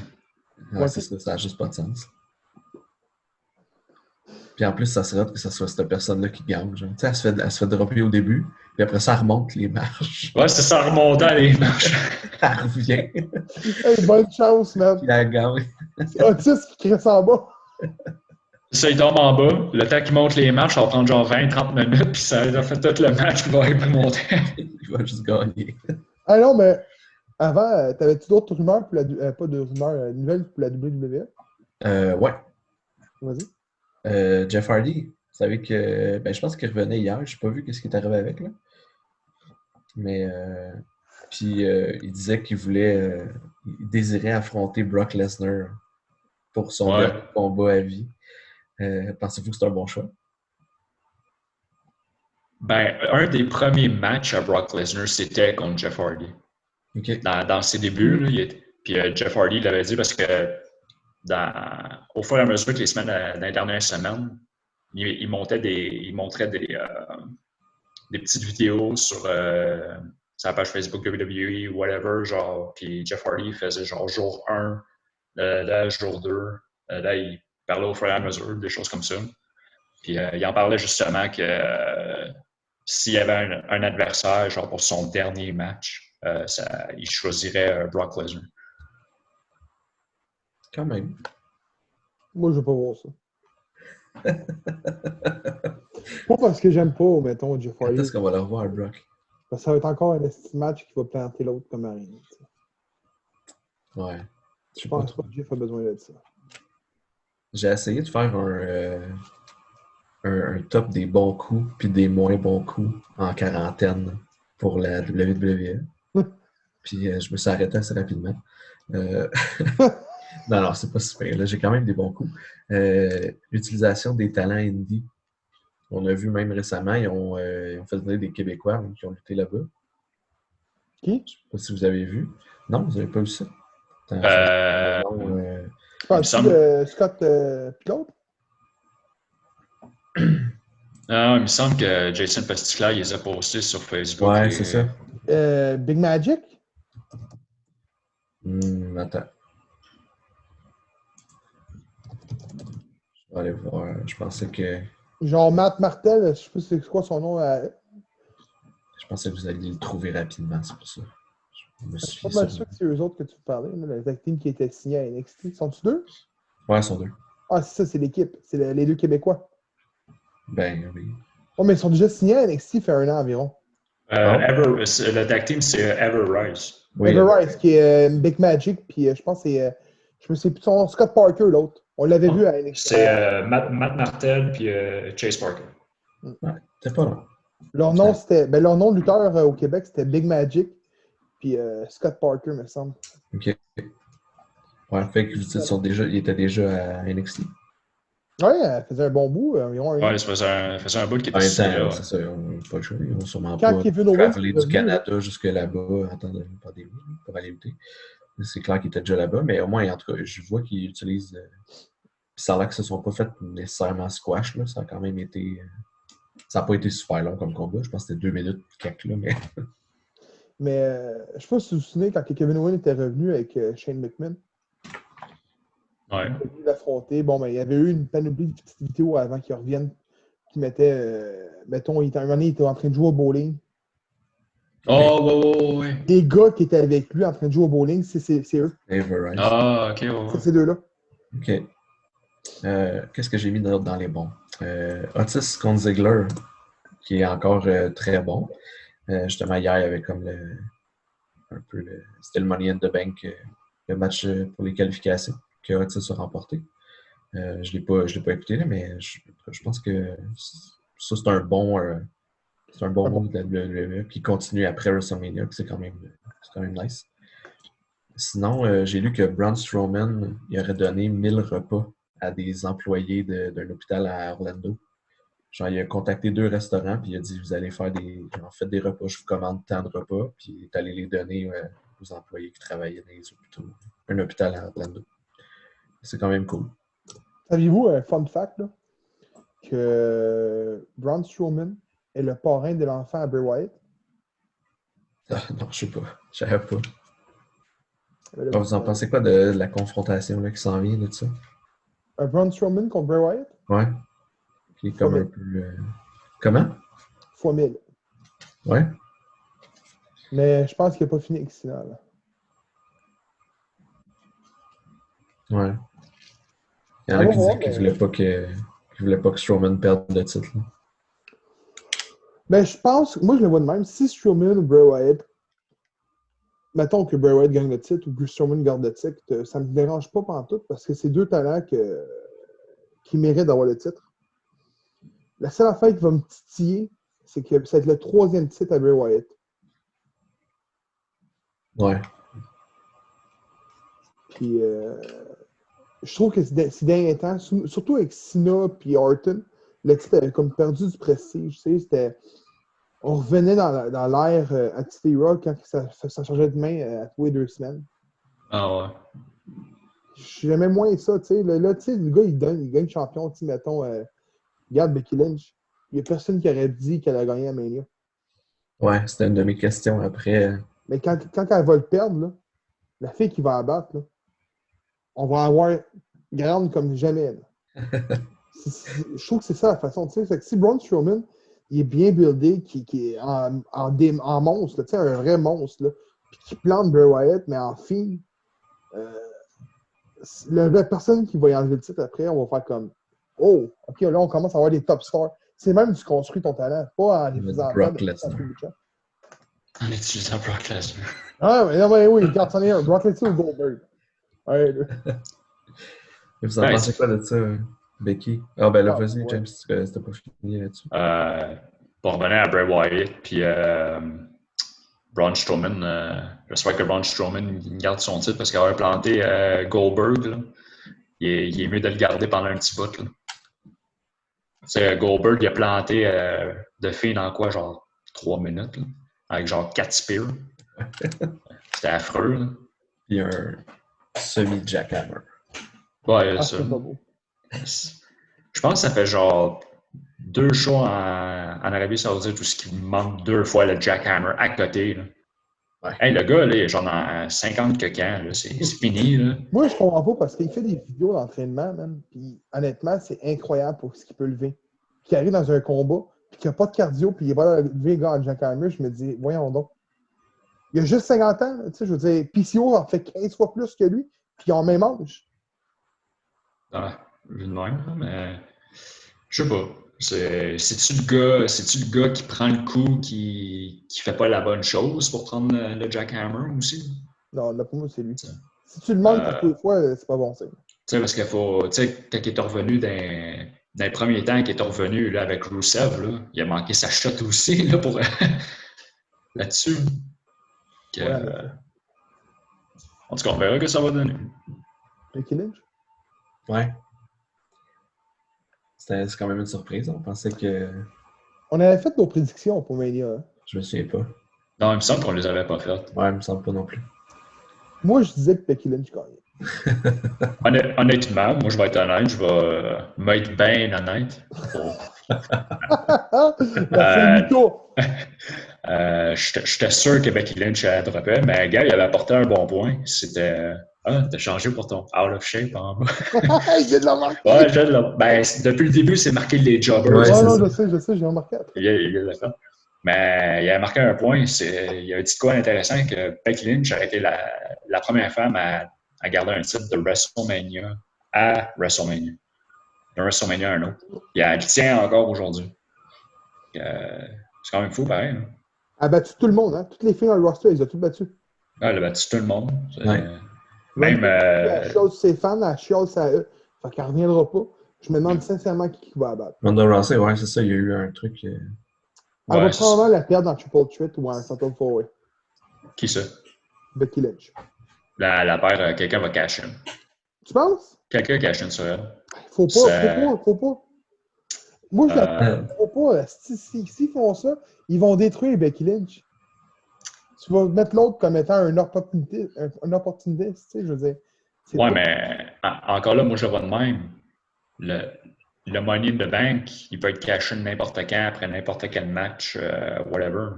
Ouais, c'est ça, ça n'a juste pas de sens. Puis en plus, ça serait hot que ce soit cette personne-là qui gagne. Genre. Tu sais, elle se fait dropper au début, puis après ça, elle remonte les marches. Ouais, c'est ça, remontant les marches. Elle revient, Hey, bonne chance, man. puis elle gagne. C'est Otis qui crée ça en bas. Ça, il tombe en bas. Le temps qu'il monte les marches, ça va prendre genre 20-30 minutes, puis ça a fait tout le match, il va arriver monter. Il va juste gagner. Ah non, mais avant, t'avais-tu d'autres rumeurs pour pas de rumeurs, nouvelles pour la WWE? Ouais. Vas-y. Jeff Hardy, vous savez que. Ben, je pense qu'il revenait hier. Je n'ai pas vu ce qui est arrivé avec. Là. Mais puis il disait qu'il il désirait affronter Brock Lesnar pour son Ouais. dernier combat à vie. Pensez-vous que c'est un bon choix? Ben, un des premiers matchs à Brock Lesnar, c'était contre Jeff Hardy. OK. Dans ses débuts, là, puis Jeff Hardy l'avait dit parce que au fur et à mesure que les semaines, dans les dernières semaines, il montrait des petites vidéos sur sa page Facebook WWE, whatever, genre, puis Jeff Hardy faisait genre jour 1, là, jour 2, là, il parlait au fur et à mesure, des choses comme ça. Puis il en parlait justement que s'il y avait un adversaire, genre pour son dernier match, il choisirait Brock Lesnar. Quand même. Moi, je veux pas voir ça. Pas parce que j'aime pas, mettons, Jeff Quand Hardy. est-ce qu'on va le revoir, Brock? Parce que ça va être encore un esti match qui va planter l'autre comme rien. T'sais. Ouais. Je pense pas que Jeff a besoin de ça. J'ai essayé de faire un top des bons coups puis des moins bons coups en quarantaine pour la WWE. Puis je me suis arrêté assez rapidement. Non, c'est pas super. Là, j'ai quand même des bons coups. L'utilisation des talents indie. On a vu même récemment, ils ont fait venir des Québécois qui ont lutté là-bas. Qui? Je sais pas si vous avez vu. Non, vous n'avez pas vu ça? Il Parles-tu me semble- de Scott Pilot? Non, il me semble que Jason Pasticla, il les a postés sur Facebook. Ouais, c'est ça. Big Magic? Attends. Je vais aller voir. Je pensais que Genre Matt Martel, je sais pas c'est quoi son nom. vous alliez le trouver rapidement, c'est pour ça. Je me Je suis suis pas fié mal sur- sûr que c'est eux autres que tu parlais, là, les tag teams qui étaient signés à NXT. Sont-tu deux? Ouais, ils sont deux. Ah, c'est ça, c'est l'équipe. C'est les deux Québécois. Ben oui. Oh, mais ils sont déjà signés à NXT il fait 1 an environ. Le tag team, c'est Ever Rise. Oui, Everrise, qui est Big Magic, puis je pense que c'est. Je me sais plus son Scott Parker, l'autre. On l'avait vu à NXT. C'est Matt Martel puis Chase Parker. c'est pas long. Leur nom, c'était. Ben, leur nom de lutteur au Québec, c'était Big Magic, puis Scott Parker, me semble. OK. Ouais, fait que vous dites ils étaient déjà à NXT. Ouais, elle faisait un bon bout, environ 1 an. Ouais, ça faisait un bout qui En était même signé temps, là. c'est ça, on n'a pas le choix. Ils vont sûrement Quand pas Kevin Owens traveler est du revenu, Canada jusque là-bas en temps de pandémie pour aller lutter. C'est clair qu'ils étaient déjà là-bas, mais au moins, en tout cas, je vois qu'ils utilisent. Puis ça a l'air qu'ils ne se sont pas fait nécessairement squash. Là. Ça a quand même été. Ça n'a pas été super long comme combat. Je pense que c'était 2 minutes quelques là, mais. Mais je sais pas si vous vous souvenez quand Kevin Owens était revenu avec Shane McMahon. Ouais. Il est venu l'affronter. Bon, ben, il y avait eu une panoplie de petites vidéos avant qu'il revienne qui mettait. Mettons, un moment donné, il était en train de jouer au bowling. Oh, ouais. Les gars qui étaient avec lui en train de jouer au bowling, c'est eux. Everrise. Ah, ok, ouais. C'est ces deux-là. OK. Qu'est-ce que j'ai mis dans les bons? Otis contre Ziggler, qui est encore très bon. Justement, hier, il y avait comme c'était le Money in the Bank, le match pour les qualifications que Otis a remporté. Je l'ai pas écouté, là, mais je pense que ça, c'est un bon move de la WWE qui continue après WrestleMania, puis c'est quand même nice. Sinon, j'ai lu que Braun Strowman il aurait donné 1000 repas à des employés d'un hôpital à Orlando. Genre, il a contacté 2 restaurants, puis il a dit vous allez faire faites des repas, je vous commande tant de repas, puis il est allé les donner aux employés qui travaillaient dans les hôpitaux. Un hôpital à Orlando. C'est quand même cool. Saviez-vous un fun fact là, que Braun Strowman est le parrain de l'enfant à Bray Wyatt? Non, je sais pas. Je savais pas. Vous en pensez quoi de la confrontation là, qui s'en vient de ça? Un Braun Strowman contre Bray Wyatt? Ouais. Qui est comme un peu. Comment? Fois 1000. Ouais. Mais je pense qu'il n'a pas fini avec Cena, là. Ouais. Il y en a qui disaient qu'ils voulaient pas que Strowman perde le titre. Là. Ben, je pense, moi je le vois de même. Si Strowman ou Bray Wyatt, mettons que Bray Wyatt gagne le titre ou que Strowman garde le titre, ça ne me dérange pas pantoute parce que c'est deux talents qui méritent d'avoir le titre. La seule affaire qui va me titiller, c'est que ça va être le 3e titre à Bray Wyatt. Ouais. Puis, je trouve que ces derniers temps, surtout avec Cena et Orton, le titre avait comme perdu du prestige. Tu sais, on revenait dans l'ère Attitude quand ça changeait de main à tous les 2 semaines. Ah ouais. J'aimais moins ça, tu sais. Là, tu sais, le gars, il gagne champion, tu sais, mettons, regarde Becky Lynch. Il n'y a personne qui aurait dit qu'elle a gagné à Mania. Ouais, c'était une de mes questions après. Mais quand elle va le perdre, là, la fille qui va abattre, là, on va avoir grande comme jamais. Je trouve que c'est ça la façon. Tu sais, c'est que si Braun Strowman, il est bien buildé, qui est en monstre, là, tu sais, un vrai monstre, là, puis qui plante Bray Wyatt, mais en fille, la personne qui va y enlever le titre après, on va faire comme oh, ok, là, on commence à avoir des top stars. C'est même tu construis ton talent, pas en les faisant Brock perdre. Lesnar. En utilisant Brock Lesnar. Ah, mais non, mais oui, regarde, c'en est un. Brock Lesnar ou Goldberg. Ouais, là. Et vous en Ouais, pensez quoi de ça, Becky? Ah, ben là, Ah, vas-y, ouais. James, c'était pas fini là-dessus. Pour revenir à Bray Wyatt, puis Braun Strowman, j'espère que Braun Strowman il garde son titre parce qu'il avait planté Goldberg. Là. Il est mieux de le garder pendant un petit bout. Là. Tu sais, Goldberg, il a planté de filles dans quoi, genre 3 minutes, là, avec genre 4 spears. C'était affreux. Là. Puis un semi-jackhammer. Ouais, Ah, ça. c'est pas beau. Je pense que ça fait genre 2 shows en Arabie Saoudite où il manque 2 fois le jackhammer à côté. Là. Ouais. Hey, le gars, là, il est genre dans 50 que quand, là, c'est fini. Là. Moi, je comprends pas parce qu'il fait des vidéos d'entraînement, même. Puis honnêtement, c'est incroyable pour ce qu'il peut lever. Puis il arrive dans un combat, puis qu'il n'y a pas de cardio, puis il va lever un gars en jackhammer, je me dis, voyons donc. Il a juste 50 ans, tu sais, je veux dire, PCO en fait 15 fois plus que lui, puis ils ont le même âge. Ah, vu de même, là, mais je sais pas. C'est-tu le gars qui prend le coup, qui fait pas la bonne chose pour prendre le jackhammer aussi? Non, là, pour moi, c'est lui. Tu Si tu le manques à tous les fois, c'est pas bon signe. sais, parce qu'il faut, tu sais, quand il est revenu dans les premiers temps, qu'il est revenu là, avec Rusev, là, il a manqué sa shot aussi là, pour, là-dessus. Que, Ouais, en effet. en tout cas, on verra ce que ça va donner. Becky Lynch? Ouais. C'est quand même une surprise. On pensait que. On avait fait nos prédictions pour Mania. Hein. Je me souviens pas. Non, il me semble qu'on les avait pas faites. Ouais, il me semble pas non plus. Moi, je disais que Becky Lynch gagnait. Honnêtement, moi je vais être honnête, je vais m'être bien honnête. Merci, Nico! J'étais sûr que Becky Lynch a droppé, mais gars, il avait apporté un bon point. C'était t'as changé pour ton out of shape en bas. Il vient de la marquer! Ouais, depuis le début, c'est marqué les jobbers. Ouais, non, c'est non, ça. je sais, j'ai remarqué après. Il l'a fait. Mais il a marqué un point. Il a dit quoi intéressant que Becky Lynch a été la première femme à garder un titre de WrestleMania à WrestleMania. D'un WrestleMania à un autre. Puis elle tient encore aujourd'hui. C'est quand même fou, pareil. Hein. Elle a battu tout le monde, hein? Toutes les filles dans le roster, elle les a toutes battues. Elle a battu tout le monde. Ouais. Même. Elle chiale ses fans, elle chiale sa eux. Fait qu'elle reviendra pas. Je me demande sincèrement qui va abattre. Ronda Rousey, ouais, c'est ça. Il y a eu un truc. Elle va probablement la perdre en Triple Threat ou en Fatal 4-Way. Qui ça? Becky Lynch. La paire, quelqu'un va cash in. Tu penses? Quelqu'un cash in sur elle. Faut pas. Moi, je Euh, faut pas. S'ils font ça, ils vont détruire Becky Lynch. Tu vas mettre l'autre comme étant une opportunité, tu sais, je veux dire. ouais, mais encore là, moi je le vois de même. Le Money in the Bank, il peut être cash in n'importe quand, après n'importe quel match, whatever.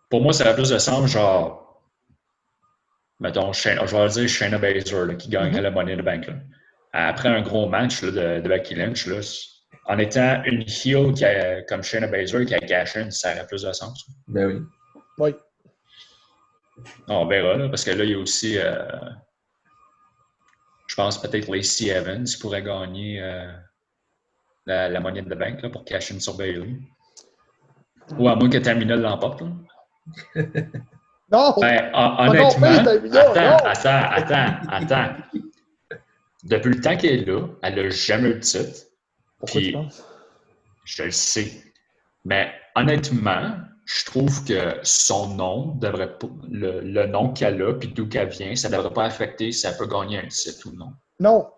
Pour moi, ça a plus de sens, genre, mettons, je vais dire Shayna Baszler, là, qui gagnerait le Money in the Bank. Là. Après un gros match là, de Becky Lynch, là, en étant une heel comme Shayna Baszler qui a cash in, ça aurait plus de sens. Ben oui. Oui. On verra, là, parce que là, il y a aussi, je pense peut-être Lacey Evans qui pourrait gagner la Money in the Bank là, pour cash in sur Bailey. Ou à moins que Tamina l'emporte. Là. Non! Ben, non, honnêtement, attends. Depuis le temps qu'elle est là, elle n'a jamais eu de titre. Pourquoi tu Puis, penses? je le sais. Mais honnêtement, je trouve que son nom devrait pas, le nom qu'elle a, puis d'où qu'elle vient, ça ne devrait pas affecter si elle peut gagner un titre ou non. Non.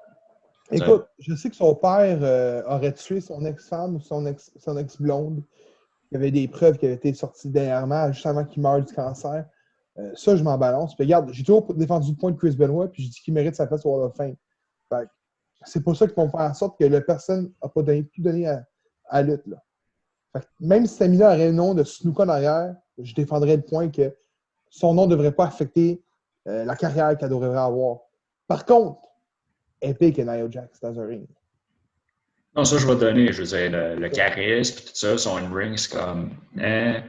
Ça- Écoute, je sais que son père aurait tué son ex-femme ou son ex-blonde. Il y avait des preuves qui avaient été sorties dernièrement, juste avant qu'il meure du cancer. Ça, je m'en balance. Puis regarde, j'ai toujours défendu le point de Chris Benoit, puis je dis qu'il mérite sa place au Hall of Fame. Fait que c'est pour ça qu'ils vont faire en sorte que la personne n'a pas pu donner à la lutte. Là. Fait que même si Tamina aurait le nom de Snuka en arrière, je défendrais le point que son nom ne devrait pas affecter la carrière qu'elle devrait avoir. Par contre, Epic et Nia Jax dans un ring. Non, ça, je vais te donner, je veux dire, le charisme, puis tout ça, son in-ring, c'est comme, mais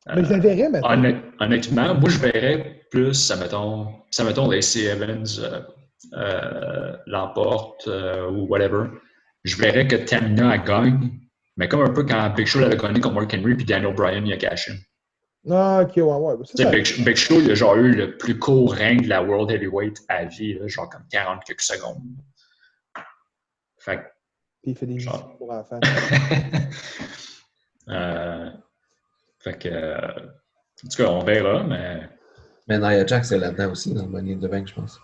Mais je la verrais maintenant. honnêtement, moi, je verrais plus, ça mettons Lacey Evans l'emporte ou whatever. Je verrais que Tamina elle gagne, mais comme un peu quand Big Show l'avait gagné contre Mark Henry, puis Daniel Bryan, il a cash in. Ah, ok, ouais. Tu sais, Big Show, il a genre eu le plus court règne de la World Heavyweight à vie, là, genre comme 40 quelques secondes. Fait que, Puis il fait des genre... musiques pour enfants. Fait que, en tout cas, on verra, mais. Mais Nia Jax est là-dedans aussi, dans le Money in the Bank, je pense.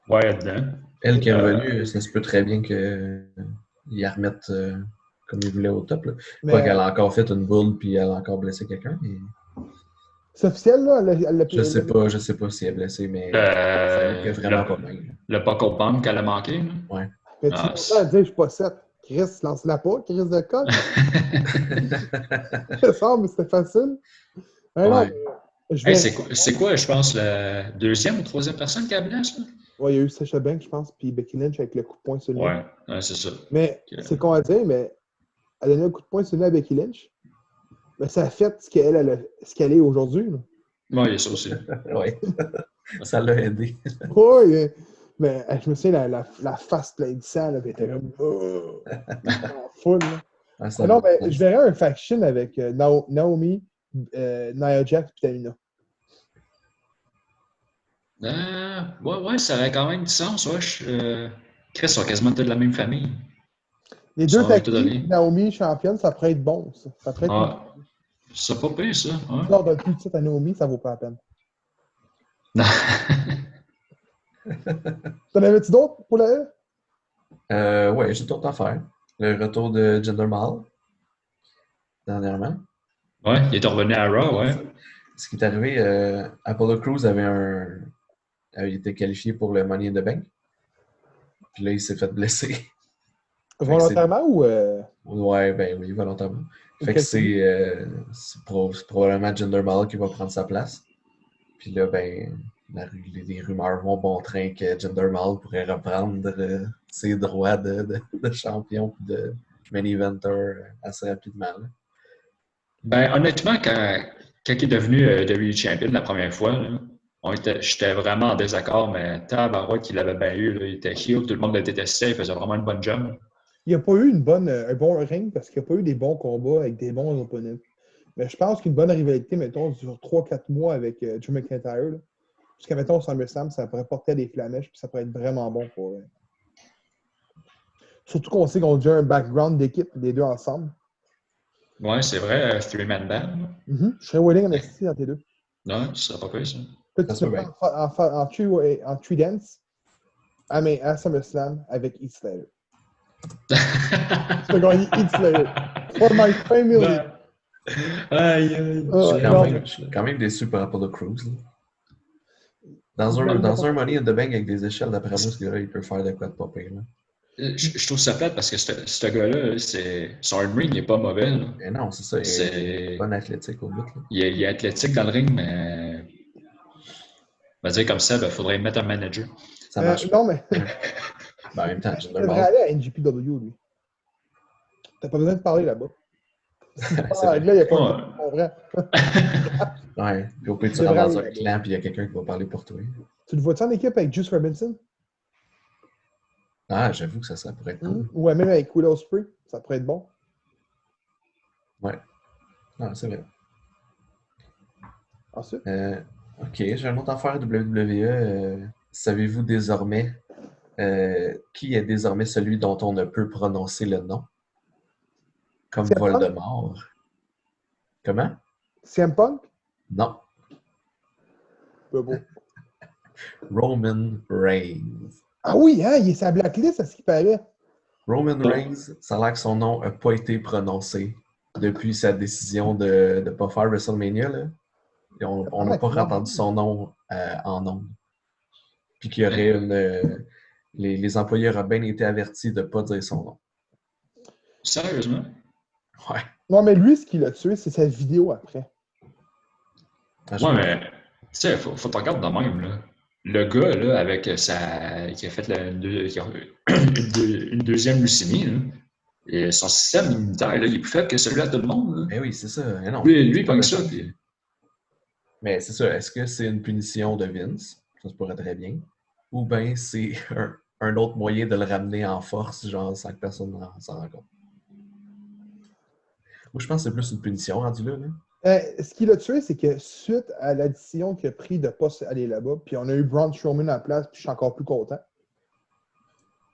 Ouais, là-dedans. Elle qui est revenue, ça se peut très bien qu'il la remette comme il voulait au top. Là. Mais... Pas qu'elle a encore fait une boule puis elle a encore blessé quelqu'un. Mais... C'est officiel, là? Je sais pas si elle est blessée, mais ça fait vraiment pas mal. Le buckle bomb qu'elle a manqué. Là. Ouais. Mais tu vas dire, je suis pas 7. Chris, lance-la pas, Chris de coq. Ça mais c'était facile. Mais ouais. Non, c'est quoi, je pense, la deuxième ou troisième personne qui a blessé? Ouais, il y a eu Sasha Banks, je pense, puis Becky Lynch avec le coup de poing sur le nez. Ouais, c'est ça. Mais c'est qu'on va dire, mais elle a donné un coup de poing sur le nez à Becky Lynch. Mais ça a fait ce qu'elle est aujourd'hui. Oui, il y a ça aussi. Oui. Ça l'a aidé. Oui, mais je me souviens, la face pleine de sang, là, elle était comme. Full. Non, mais je verrais un faction avec Naomi, Nia Jax et Tamina. Ouais, ça aurait quand même du sens. Ouais. Chris sont quasiment tous de la même famille. Les deux tactiques, Naomi championne, ça pourrait être bon. Ça pourrait être c'est pas pire, ça. Si on donne plus de titre à Naomi, ça vaut pas la peine. Non. T'en avais-tu d'autres pour la E? Ouais, j'ai d'autres affaires. Le retour de Jinder Mahal, dernièrement. Ouais, il est revenu à Raw, ouais. Ce qui est arrivé, Apollo Crews avait été qualifié pour le Money in the Bank. Puis là, il s'est fait blesser. Volontairement ou. Ouais, ben oui, volontairement. Fait que c'est probablement Jinder Mahal qui va prendre sa place. Puis là, ben, les rumeurs vont bon train que Jinder Mahal pourrait reprendre ses droits de champion et de main eventer assez rapidement. Là. Ben, honnêtement, quand il est devenu WWE Champion la première fois, j'étais vraiment en désaccord, mais tabarouette qu'il avait bien eu. Là, il était heel, tout le monde le détestait, il faisait vraiment une bonne job. Il n'y a pas eu un bon ring parce qu'il n'y a pas eu des bons combats avec des bons opponents. Mais je pense qu'une bonne rivalité, mettons, sur 3-4 mois avec Drew McIntyre, là, jusqu'à, mettons, SummerSlam, ça pourrait porter à des flamèches puis ça pourrait être vraiment bon pour eux. Surtout qu'on sait qu'on a déjà un background d'équipe, les deux ensemble. Ouais, c'est vrai, Three-Man Band. Je serais willing à investir dans tes deux. Non, ce serait pas pire, ça. Peut-être tu peux en three dance à SummerSlam avec Heath Slater. Tu vas gagner Heath Slater. For my family. Je suis quand même déçu par rapport à Crews. Dans un Money in the Bank avec des échelles, d'après moi, ce gars-là, il peut faire de quoi de pas pire. Je trouve ça plate parce que ce gars-là, son ring n'est pas mauvais. Là. Mais non, c'est ça. Il est bon athlétique au bout. Là. Il est athlétique dans le ring, mais. On va dire comme ça, il faudrait mettre un manager. Ça marche. Non, mais. Ben, en même temps, il devrait aller à NJPW, lui. T'as pas besoin de parler là-bas. Là, il n'y a pas de vrai. Ouais. Puis au pire, tu rentres dans un clan puis il y a quelqu'un qui va parler pour toi. Tu le vois-tu en équipe avec Juice Robinson? Ah, j'avoue que ça pourrait être cool. Ou même avec Willow Ospreay, ça pourrait être bon. Ouais. Non, c'est vrai. Ensuite? OK, j'ai une autre affaire WWE. Savez-vous désormais qui est désormais celui dont on ne peut prononcer le nom? Comme CM Punk? Voldemort. Comment? CM Punk? Non. Pas beau. Roman Reigns. Ah oui, hein, il est sa blacklist, à ce qui paraît. Roman Reigns, ça a l'air que son nom n'a pas été prononcé depuis sa décision de ne pas faire WrestleMania. Là. Et on n'a pas entendu son nom en ondes. Puis qu'il y aurait les employés auraient bien été avertis de ne pas dire son nom. Sérieusement? Ouais. Non, mais lui, ce qui l'a tué, c'est sa vidéo après. Ouais, mais tu sais, faut te regarder de même, là. Le gars, là, avec sa. Qui a fait une deuxième leucémie, là, et son système immunitaire, là, il est plus faible que celui à tout le monde. Là. Eh oui, c'est ça. Eh non, Lui, il pogne ça. Puis... Mais c'est ça. Est-ce que c'est une punition de Vince? Ça se pourrait très bien. Ou bien c'est un autre moyen de le ramener en force, genre sans que personne s'en rende compte. Moi, je pense que c'est plus une punition rendu là. Ce qui l'a tué, c'est que suite à la décision qu'il a pris de ne pas aller là-bas, puis on a eu Braun Strowman à la place, puis je suis encore plus content.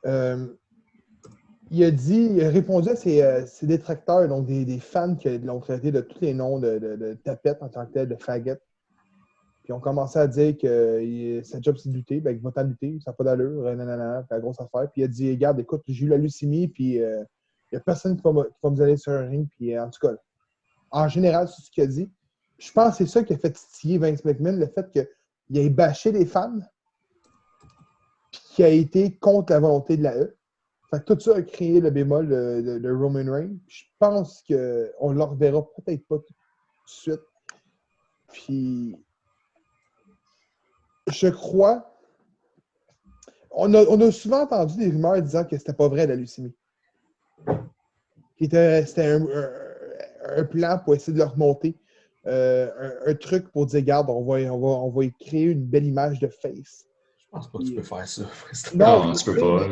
Il a répondu à ses détracteurs, donc des fans qui l'ont traité de tous les noms de tapettes en tant que tel, de faguettes. Puis on commençait à dire que sa job c'est de lutter, ben il va t'en lutter, ça n'a pas d'allure, nanana, puis la grosse affaire. Puis il a dit, regarde, écoute, j'ai eu la leucémie, puis il n'y a personne qui va me aller sur un ring, puis en tout cas, en général, c'est ce qu'il a dit. Je pense que c'est ça qui a fait titiller Vince McMahon, le fait qu'il ait bâché les fans, puis qu'il a été contre la volonté de la E. Fait que tout ça a créé le bémol de Roman Reigns. Je pense qu'on ne le reverra peut-être pas tout de suite. Puis, je crois... On a souvent entendu des rumeurs disant que c'était pas vrai la leucémie. C'était un plan pour essayer de le remonter. Un truc pour dire, regarde, on va y créer une belle image de face. Je pense pas que tu peux faire ça. Non, tu peux pas.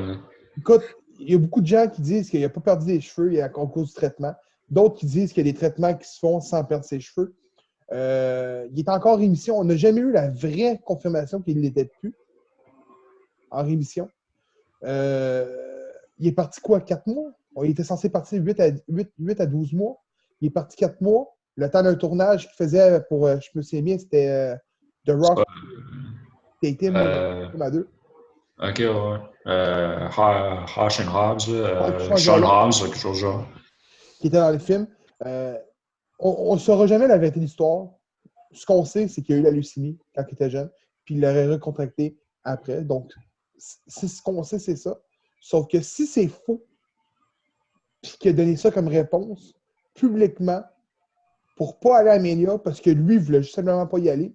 Écoute, il y a beaucoup de gens qui disent qu'il n'a pas perdu des cheveux à cause du traitement. D'autres qui disent qu'il y a des traitements qui se font sans perdre ses cheveux. Il est encore en rémission. On n'a jamais eu la vraie confirmation qu'il ne l'était plus en rémission. Il est parti quoi, 4 mois? Il était censé partir 8 à 12 mois. Il est parti 4 mois. Le temps d'un tournage qu'il faisait pour, je me souviens bien, c'était The Rock. C'était à 2. Ok, ouais. Harsh and Hobbs, Sean Hobbs, quelque chose genre. Qui était dans le film. On ne saura jamais la vérité de l'histoire. Ce qu'on sait, c'est qu'il y a eu la leucémie quand il était jeune, puis il l'aurait recontracté après. Donc, c'est ce qu'on sait, c'est ça. Sauf que si c'est faux, puis qu'il a donné ça comme réponse publiquement pour ne pas aller à Mania parce que lui, il voulait juste simplement pas y aller,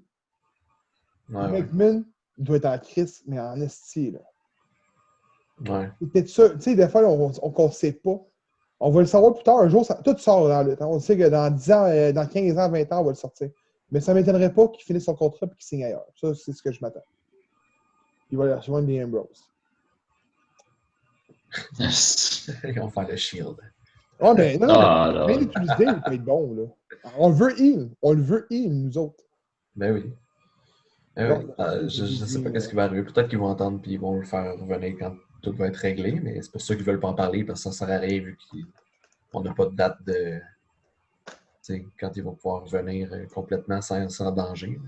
McMahon doit être en crise, mais en esti, là. Ouais. C'est peut-être ça. Tu sais, des fois, on ne sait pas. On va le savoir plus tard. Un jour, tout sort dans le temps. On sait que dans 10 ans, dans 15 ans, 20 ans, on va le sortir. Mais ça ne m'étonnerait pas qu'il finisse son contrat et qu'il signe ailleurs. Ça, c'est ce que je m'attends. Il va aller rejoindre des Ambrose. Ils vont faire le Shield. Oh, mais non, non. Rien d'utilisé, il peut être bon, là. On le veut heal. On le veut heal, nous autres. Ben oui. Ben oui. Je ne sais pas ce qui va arriver. Peut-être qu'ils vont entendre et ils vont le faire revenir quand tout va être réglé, mais c'est pour ça qu'ils ne veulent pas en parler, parce que ça ne sert à rien vu qu'on n'a pas de date de. Quand ils vont pouvoir revenir complètement sans danger.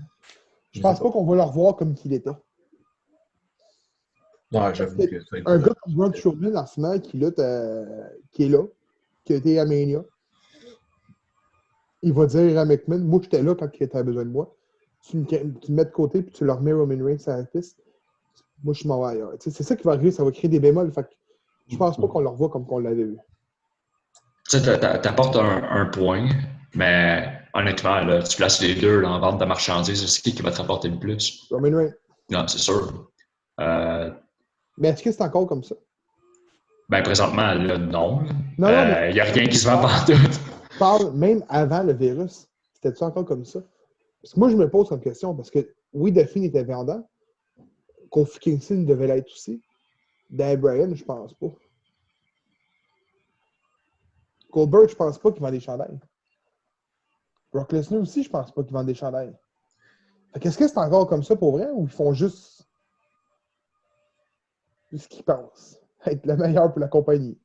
Je pense pas qu'on va le revoir comme qu'il était. Non, j'avoue que ça un gars comme Braun Strowman en ce moment qui est là, qui a été à Mania, il va dire à McMahon, moi j'étais là quand il était besoin de moi. Tu me mets de côté puis tu leur mets Roman Reigns à la piste. Moi je m'en vais ailleurs. C'est ça qui va arriver, ça va créer des bémols. Fait que je pense pas qu'on le revoit comme qu'on l'avait vu. Tu sais, t'apportes un point, mais honnêtement, là, tu places les deux là, en vente de marchandises, c'est qui va te rapporter le plus? Roman Reigns. Non, c'est sûr. Mais est-ce que c'est encore comme ça? Ben, présentement, là, non. Non, mais il n'y a rien qui se vend partout. Je parle même avant le virus. C'était-tu encore comme ça? Parce que moi, je me pose comme question, parce que oui, Delphine était vendant. Kofi Kingston devait l'être aussi. Dan Bryan, je pense pas. Goldberg, je pense pas qu'il vend des chandails. Brock Lesnar aussi, je pense pas qu'il vend des chandails. Est-ce que c'est encore comme ça pour vrai ou ils font juste ce qu'ils pensent? Être le meilleur pour la compagnie.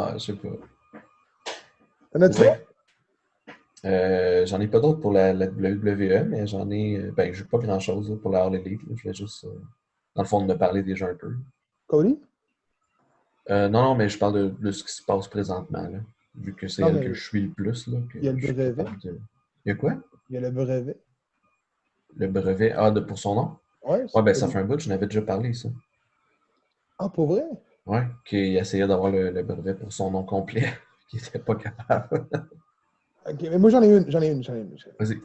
Ah, je sais pas. T'en as-tu Ouais. J'en ai pas d'autres pour la WWE, mais j'en ai. Ben, j'ai pas grand-chose là, pour la All Elite. Là. Je voulais juste, dans le fond, de parler déjà un peu. Cody? Non, non, mais je parle de ce qui se passe présentement, là. Vu que c'est Non, elle que mais je suis le plus, là, que il y a le je suis brevet. capable de. Il y a quoi? Il y a le brevet. Le brevet. Ah, pour son nom? Ouais, Ouais, c'est ben ça Cody. fait un bout, je n'avais déjà parlé, ça. Ah, pour vrai? Ouais, qu'il essayait d'avoir le brevet pour son nom complet, qu'il était pas capable. Ok, mais moi, j'en ai une. Vas-y.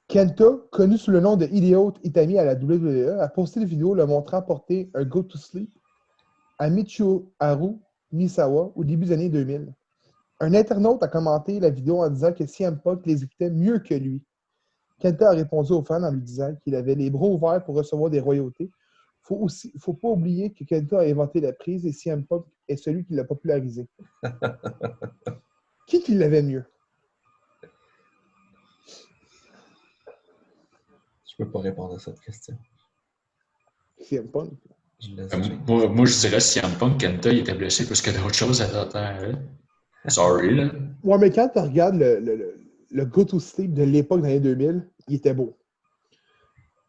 Kenta, connu sous le nom de Idiot Itami à la WWE, a posté une vidéo le montrant porter un Go to Sleep à Michiharu Misawa au début des années 2000. Un internaute a commenté la vidéo en disant que CM Punk les écoutait mieux que lui. Kenta a répondu aux fans en lui disant qu'il avait les bras ouverts pour recevoir des royautés. Faut pas oublier que Kenta a inventé la prise et CM Punk est celui qui l'a popularisé. Qui l'avait mieux? Je peux pas répondre à cette question. CM Punk. Je laisse Euh, James. moi, je dirais CM Punk, Kenta, il était blessé plus que d'autres choses à temps. Sorry, là. Ouais, mais quand tu regardes le Go to Sleep de l'époque des années 2000, il était beau.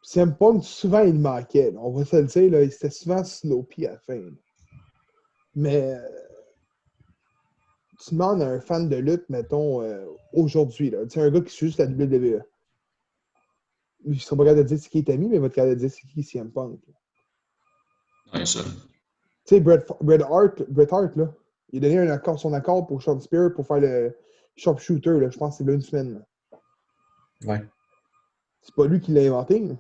CM Punk, souvent, il manquait. Là. On va se le dire, là, c'était souvent Snoopy à la fin. Là. Mais tu demandes à un fan de lutte, mettons, aujourd'hui, là, tu sais, un gars qui suit juste la WWE. Ils ne sont pas capables de dire c'est qui est ami, mais ils vont être capables de dire c'est qui CM Punk. Là. Ouais, ça. Tu sais, Bret Hart, là, il a donné son accord pour Sean Spear pour faire le sharpshooter, là, je pense que c'est là une semaine. Là. Ouais. C'est pas lui qui l'a inventé. Là.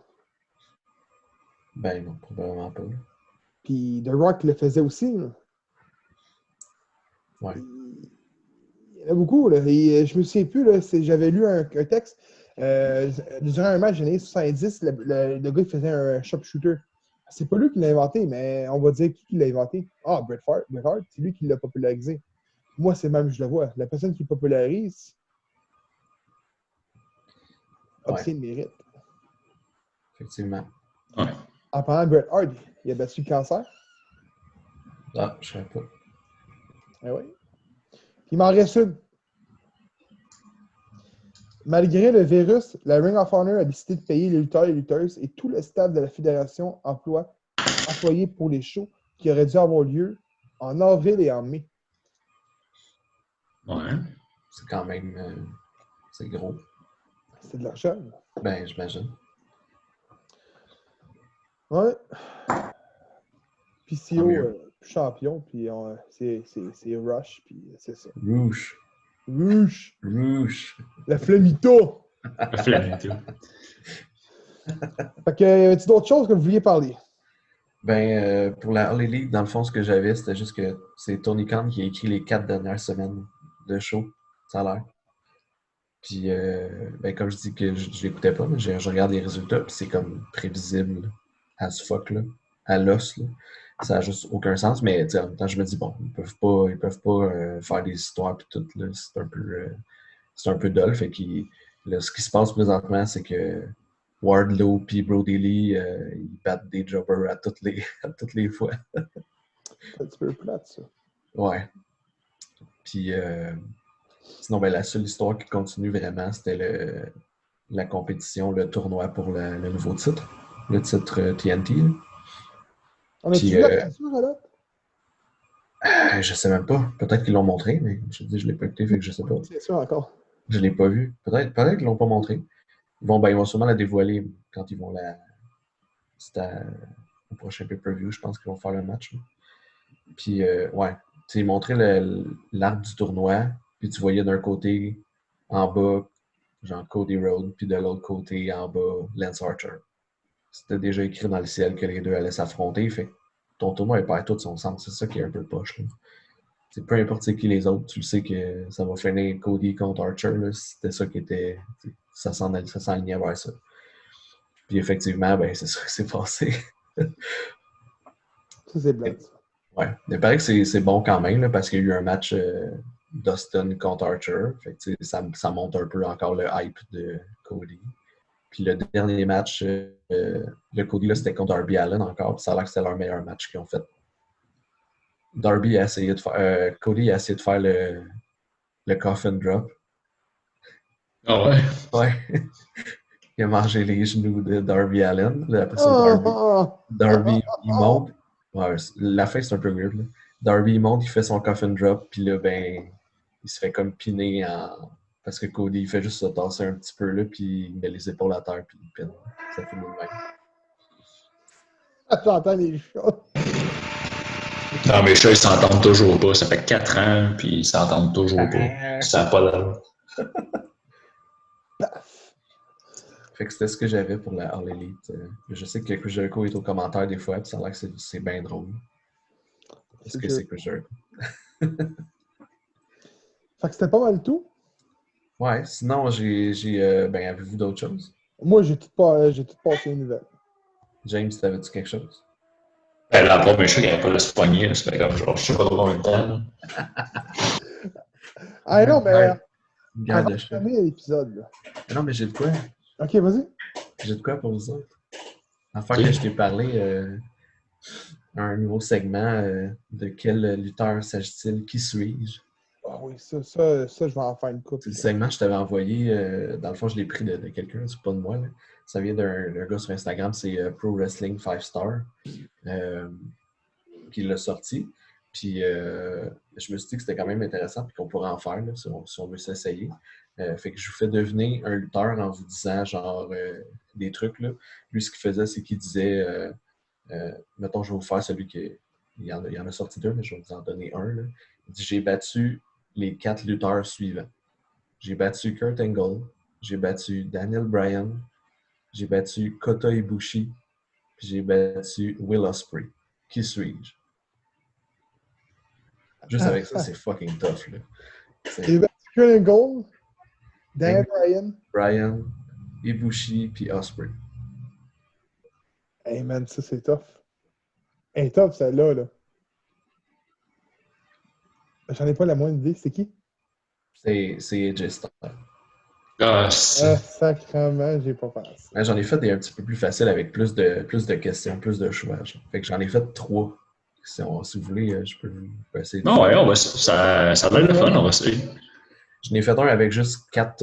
Ben non, probablement pas. Puis The Rock le faisait aussi. Là. Ouais. Il y en a beaucoup. Là. Et, je me souviens plus, là, j'avais lu un texte. Durant un match des années 70, le gars il faisait un sharpshooter. C'est pas lui qui l'a inventé, mais on va dire qui l'a inventé. Ah, Bret Hart, c'est lui qui l'a popularisé. Moi, c'est même, je le vois. La personne qui popularise Ouais, obtient le mérite. effectivement. Ouais. En parlant de Bret Hart, il a battu le cancer. Ah, je savais pas. Ah oui. Puis il m'en reste une. Malgré le virus, la Ring of Honor a décidé de payer les lutteurs et lutteuses et tout le staff de la fédération employés pour les shows qui auraient dû avoir lieu en avril et en mai. Ouais. C'est quand même. C'est gros. C'est de l'argent. Ben, j'imagine. Ouais. Tant PCO, mieux. champion, puis c'est Rush, puis c'est ça. Rouge. Rush! Rouge. La Flamito! La flamme, tout. Fait que, y avait-il d'autres choses que vous vouliez parler? Ben, pour la All Elite, dans le fond, ce que j'avais, c'était juste que c'est Tony Khan qui a écrit les 4 dernières semaines de show. Ça a l'air. Puis, ben, comme je dis que je l'écoutais pas, mais je regarde les résultats, puis c'est comme prévisible as fuck, là, à l'os. Là. Ça n'a juste aucun sens, mais en même temps, je me dis, bon, ils peuvent pas faire des histoires puis tout, là, c'est un peu dull. Fait que là, ce qui se passe présentement, c'est que Wardlow puis Brody Lee, ils battent des jobbers à toutes les fois. C'est un petit peu plate, ça. Ouais. Puis, sinon, ben, la seule histoire qui continue vraiment, c'était la compétition, le tournoi pour le nouveau titre, le titre TNT. Là. On a-tu Puis, vu la ceinture, là? je sais même pas. Peut-être qu'ils l'ont montré, mais je te dis, je l'ai pas écouté, fait que je sais pas. C'est sûr encore. Je l'ai pas vu. Peut-être qu'ils l'ont pas montré. Ils vont sûrement la dévoiler quand ils vont c'est au prochain pay-per-view, je pense qu'ils vont faire le match. Là. Puis, ouais. Tu sais, ils montraient l'arc du tournoi, puis tu voyais d'un côté, en bas, genre Cody Rhodes, puis de l'autre côté, en bas, Lance Archer. C'était déjà écrit dans le ciel que les deux allaient s'affronter, fait que ton tournoi perd tout son sens. C'est ça qui est un peu poche. Là. C'est peu importe c'est qui les autres, tu le sais que ça va finir Cody contre Archer. Là, c'était ça qui était. Ça s'enlignait vers ça. Puis effectivement, ben c'est ça qui s'est passé. Ça, c'est blanc. Ouais. Mais il paraît que c'est bon quand même, là, parce qu'il y a eu un match Dustin contre Archer. Fait que, ça monte un peu encore le hype de Cody. Puis le dernier match, le Cody, là, c'était contre Darby Allin encore. Puis ça a l'air que c'était leur meilleur match qu'ils ont fait Darby a essayé de faire. Cody a essayé de faire le coffin drop. Ah ouais? Ouais. Il a mangé les genoux de Darby Allin. Là, après ça, Ah, Darby, il monte. Ouais, la fin, c'est un peu weird. Là. Darby, il monte, il fait son coffin drop, puis là, ben, il se fait comme piner en. Parce que Cody, il fait juste se tasser un petit peu, là, puis il met les épaules à terre, puis il pine. Ça finit de même. J'entends les chats. Non, mais les chats, ils s'entendent toujours pas. Ça fait 4 ans, puis ils s'entendent toujours pas. Ça n'a pas d'allure. Fait que c'était ce que j'avais pour la All Elite. Je sais que Chris Jericho est aux commentaires des fois, puis ça a l'air que c'est bien drôle. Est-ce que c'est Chris Jericho? Fait que c'était pas mal tout. Ouais, sinon, ben, avez-vous d'autres choses? Moi, j'ai tout passé les nouvelles. James, t'avais-tu quelque chose? Ben, la première chose, il n'y avait pas de se pogner. Ça fait comme genre, je sais pas trop combien de temps. Là. Ah non, mais Une guerre avant de de chats. terminer l'épisode, là. Non, mais j'ai de quoi? Ok, vas-y. J'ai de quoi pour vous autres? Enfin Ok. que je t'ai parlé, un nouveau segment de quel lutteur s'agit-il? Qui suis-je? Ah oui, ça, je vais en faire une coupe. C'est le segment que je t'avais envoyé. Dans le fond, je l'ai pris de quelqu'un, c'est pas de moi. Là. Ça vient d'un gars sur Instagram, c'est Pro Wrestling 5 Star, qui l'a sorti. Puis je me suis dit que c'était quand même intéressant et qu'on pourrait en faire là, si on veut s'essayer. Fait que je vous fais deviner un lutteur en vous disant genre des trucs. Là. Lui, ce qu'il faisait, c'est qu'il disait mettons, je vais vous faire celui qui. Il y en a sorti deux, mais je vais vous en donner un. Là. Il dit j'ai battu les 4 lutteurs suivants. J'ai battu Kurt Angle, j'ai battu Daniel Bryan, j'ai battu Kota Ibushi, puis j'ai battu Will Ospreay. Qui suis-je? Juste avec ça, c'est fucking tough. Là. J'ai battu Kurt Angle, Daniel Bryan. Bryan, Ibushi, puis Ospreay. Hey man, ça c'est tough. Hey, tough celle-là, là. J'en ai pas la moindre idée, c'est qui? C'est AJ Styles. Ah, Ah, sacrément, j'ai pas pensé. J'en ai fait des un petit peu plus faciles avec plus de questions, plus de choix. Genre. Fait que j'en ai fait 3. Si vous voulez, je peux essayer de non, faire. ouais, ça a l'air le fun, on va essayer. J'en ai fait un avec juste 4.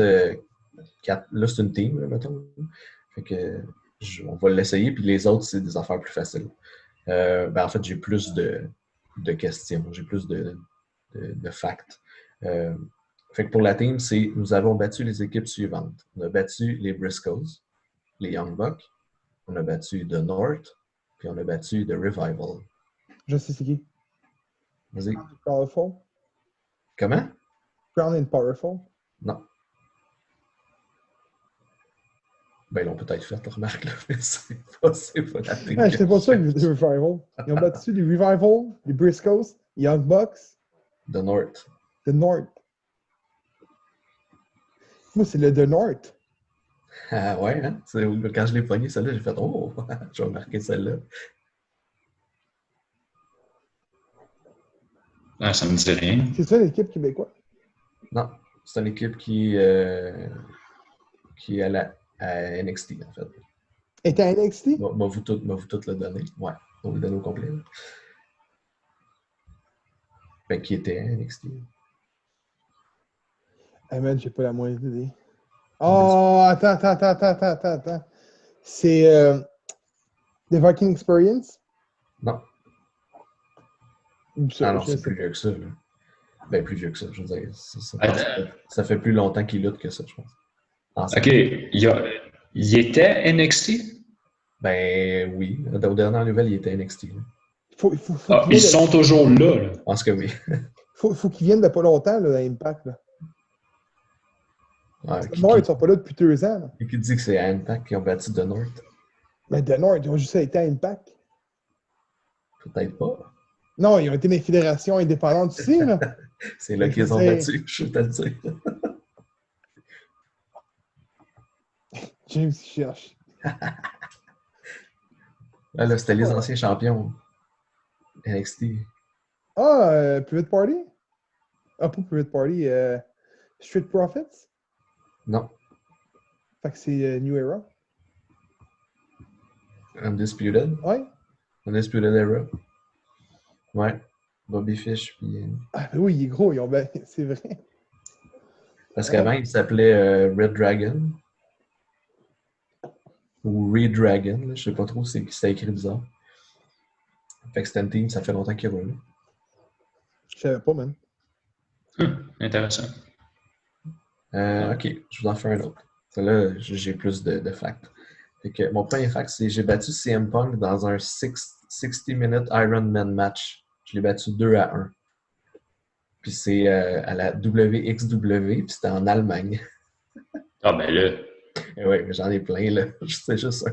Là, c'est une team, là, mettons. Fait que on va l'essayer, puis les autres, c'est des affaires plus faciles. En fait, j'ai plus de questions, j'ai plus de facts. Fait que pour la team, nous avons battu les équipes suivantes. On a battu les Briscoes, les Young Bucks, on a battu The North, puis on a battu The Revival. Je sais c'est qui. Vas-y. Powerful. Comment? Crown and Powerful. Non. Ben, ils l'ont peut-être fait, remarque, là, mais c'est pas la team. Ah, j'étais pas sûr que les Revival. Ils ont battu les Revival, les Briscoes, les Young Bucks, The North. The North. Moi, c'est le The North. Ah ouais, hein? Quand je l'ai pogné, celle-là, j'ai fait oh, je vais marquer celle-là. Ah, ça me dit rien. C'est ça l'équipe québécoise? Non, c'est une équipe qui est à NXT, en fait. Elle était à NXT? M'a vous tout le donner. Ouais, on vous le donne au complet. Ben, qui était à NXT. Ah man, j'ai pas la moindre idée. Oh, attends. C'est The Viking Experience? Non. Ça, Non, je c'est sais plus pas. vieux que ça. Là. Ben, plus vieux que ça, je veux dire. Attends. Ça fait plus longtemps qu'il lutte que ça, je pense. Ok, il était NXT? Ben oui, aux dernières nouvelles, il était à NXT. Là. Faut Ah, qu'il ils vienne sont toujours là. Je pense que oui. faut qu'il vienne de pas longtemps là, à Impact. Là. Ouais, The North, ils sont pas là depuis 2 ans. Là. qui dit que c'est à Impact qui ont battu The North? Mais The North, ils ont juste été à Impact. Peut-être pas. Non, ils ont été des fédérations indépendantes aussi. Là. C'est là qu'ils ont battu, je vais te le dire. James cherche. Là, c'était les anciens champions NXT. Ah, Private Party? Ah, pas Private Party. Street Profits? Non. Fait que c'est New Era. Undisputed. Ouais. Undisputed Era. Ouais. Bobby Fish. Puis, Ah, ben oui, il est gros, c'est vrai. parce qu'avant, il s'appelait Red Dragon. Ou Red Dragon. Là, je sais pas trop, c'était écrit bizarre. Fait que Stan Team, ça fait longtemps qu'il roule. Je savais pas, man. Intéressant. Ok, je vous en fais un autre. Là, j'ai plus de facts. Fait que mon premier fact, c'est j'ai battu CM Punk dans un 60-minute Ironman match. Je l'ai battu 2-1. Puis c'est à la WXW, puis c'était en Allemagne. Ah, ben là, Et ouais, mais j'en ai plein, là. C'est juste ça.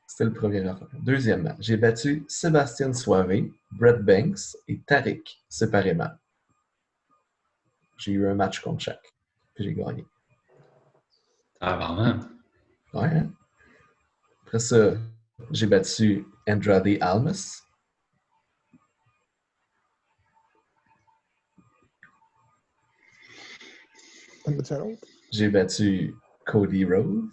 C'était le premier affaire. Deuxièmement, j'ai battu Sébastien Soave, Brett Banks et Tariq séparément. J'ai eu un match contre chaque. Puis j'ai gagné. vraiment. Ouais, hein? Après ça, j'ai battu Andrade Almas. T'en as-tu un autre? J'ai battu Cody Rhodes.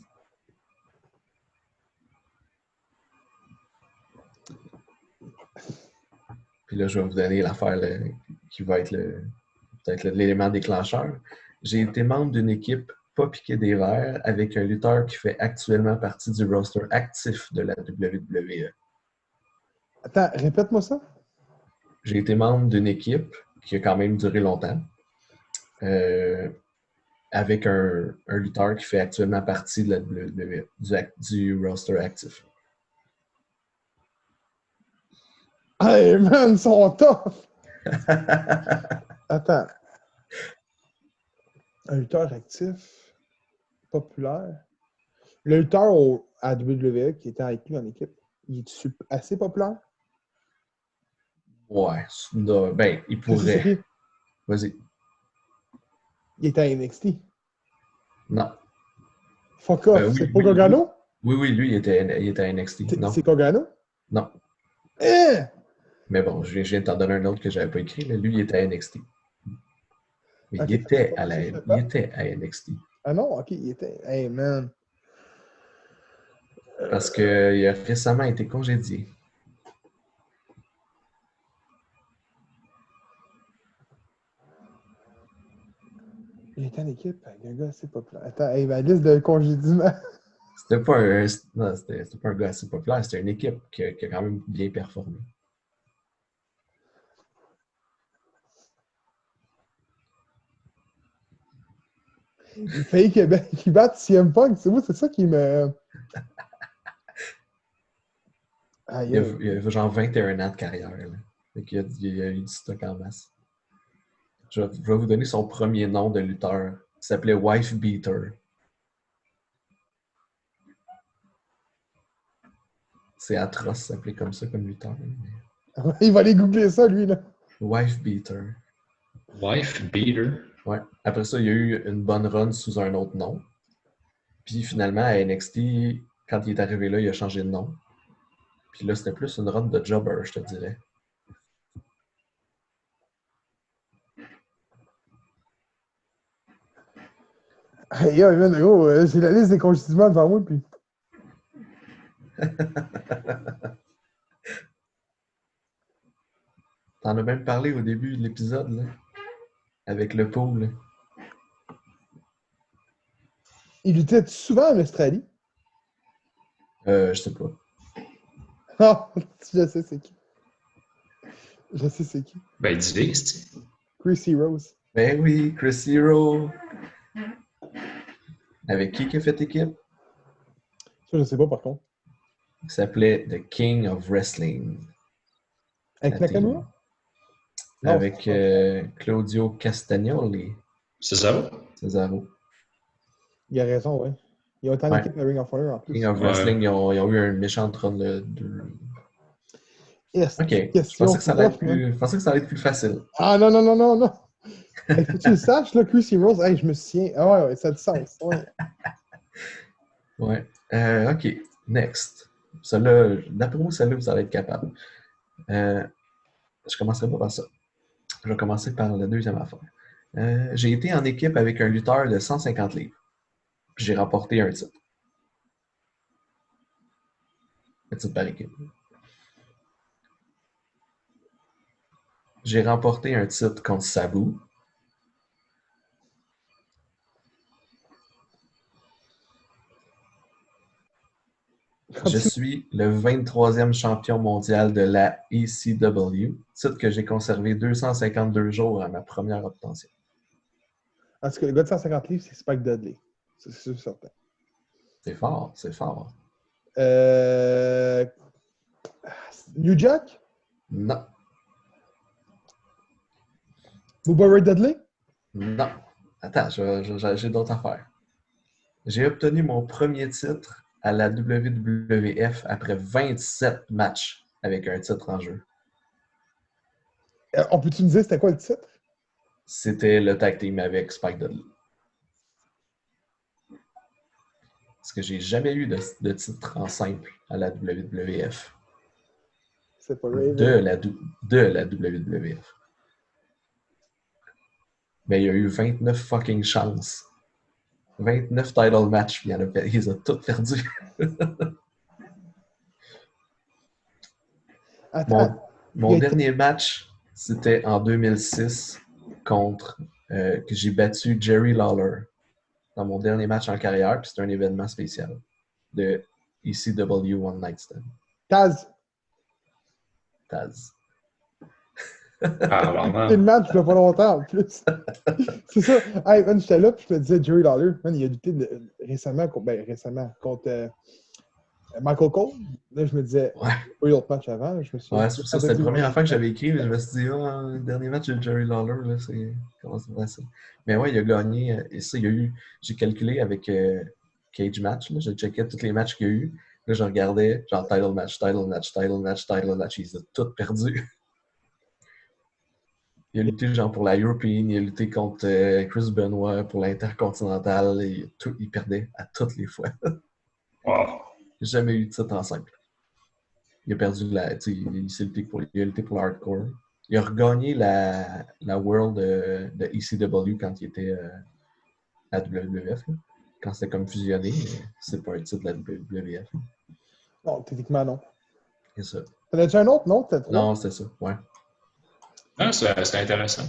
Puis là, je vais vous donner l'affaire qui va être peut-être l'élément déclencheur. J'ai été membre d'une équipe pas piqué des verres avec un lutteur qui fait actuellement partie du roster actif de la WWE. Attends, répète-moi ça. J'ai été membre d'une équipe qui a quand même duré longtemps avec un lutteur qui fait actuellement partie de la WWE, du roster actif. Hey, man, ils sont tough! Attends. Un lutteur actif, populaire. Le lutteur à WWE qui était avec lui en équipe, il est assez populaire? Ouais, ben, il Je sais c'est pourrait. qui. Vas-y. Il était à NXT. Non. Fuck off, c'est pas Gargano? Oui, lui, il était à NXT. Non. C'est Gargano? Non. Hein? Mais bon, je viens de t'en donner un autre que j'avais pas écrit. Là. Lui, il était à NXT. Mais Ok, il pas. était à NXT. Ah non, ok, il était. Hey man. Parce qu'il a récemment été congédié. Il était en équipe avec un gars assez populaire. Attends, hey, ma liste de congédiements. C'était pas un, non, c'était pas un gars assez populaire, c'était une équipe qui a quand même bien performé. Il fallait qu'il batte CM Punk. C'est moi, c'est ça qui me. Aïe, aïe. Il a genre 21 ans de carrière. Là. Fait qu'il il a eu du stock en masse. Je vais vous donner son premier nom de lutteur. Il s'appelait Wife Beater. C'est atroce s'appeler comme ça comme lutteur. Mais... Il va aller googler ça, lui, là. Wife Beater. Wife beater. Ouais. Après ça, il y a eu une bonne run sous un autre nom. Puis finalement, à NXT, quand il est arrivé là, il a changé de nom. Puis là, c'était plus une run de jobber, je te dirais. Aïe, aïe, man, gros, j'ai la liste des congédiements devant moi, puis. T'en as même parlé au début de l'épisode, là, avec le pool. Il luttait souvent en Australie. Je sais pas. Ah, je sais c'est qui. Je sais c'est qui. Ben, dis-le, c'est. Chris Heroes. Ben oui, Chris Hero. Avec qui a fait équipe? Ça, je sais pas, par contre. Il s'appelait The King of Wrestling. Avec La team. Nakamura? Non, Avec Claudio Castagnoli. C'est ça? Cesaro. il a raison, ouais. Il a autant Ouais. d'équipes de Ring of Honor en plus. King of Wrestling, ils ont eu un méchant run de... Yes, Ok. Je question. pensais que ça allait être plus facile. Ah non, non, non, non, non. Hey, faut que tu le saches, là, Chris Heroes, hey, je me souviens. Ah ouais, ouais, ça a du sens. Ouais. Ouais. Ok. Next. Celle-là, d'après moi, celle-là, vous allez être capable. Je commencerai pas par ça. Je vais commencer par la deuxième affaire. J'ai été en équipe avec un lutteur de 150 livres. J'ai remporté un titre. Un titre par équipe. J'ai remporté un titre contre Sabu. Je suis le 23e champion mondial de la ECW, titre que j'ai conservé 252 jours à ma première obtention. En tout cas, le gars de 150 livres, c'est Spike Dudley. C'est sûr, certain. C'est fort, c'est fort. New Jack? Non, Bubba Ray Dudley? non. Attends, j'ai d'autres affaires. J'ai obtenu mon premier titre à la WWF après 27 matchs avec un titre en jeu. On peut-tu me dire c'était quoi le titre? C'était le tag team avec Spike Dudley. Parce que j'ai jamais eu de titre en simple à la WWF. C'est pas Raven. De la WWF. Mais il y a eu 29 fucking chances. 29 title matchs, puis il les a tous perdus. Attends. Mon dernier match, c'était en 2006 contre que j'ai battu Jerry Lawler dans mon dernier match en carrière, puis c'était un événement spécial de ECW One Night Stand. Taz. Ah, vraiment. C'est le match, il n'y a pas longtemps en plus. C'est ça. Hey, man, j'étais là, puis je me disais, Jerry Lawler, man, il a lutté récemment contre Michael Cole. Là, je me disais, pas eu d'autres matchs avant. Je me suis c'est pour ça, c'était la première fois que j'avais écrit, mais je me suis dit, le dernier match de Jerry Lawler, là, c'est. Comment ça va ça? Mais ouais, il a gagné. Et ça, il y a eu. J'ai calculé avec Cage Match, là, j'ai checké tous les matchs qu'il y a eu. Là, je regardais, genre title match. Il a tout perdu. Il a lutté genre pour la European, il a lutté contre Chris Benoit pour l'Intercontinental. Il perdait à toutes les fois. Wow. Il n'a jamais eu de titre en simple. Il a perdu il a lutté pour l'Hardcore. Il a regagné la World de ECW quand il était à WWF. Là. Quand c'était comme fusionné, c'est pas un titre de la WWF. Non, techniquement, non. C'est ça. T'en as-tu un autre, non? Non, c'est ça, ouais. Ah, c'est intéressant.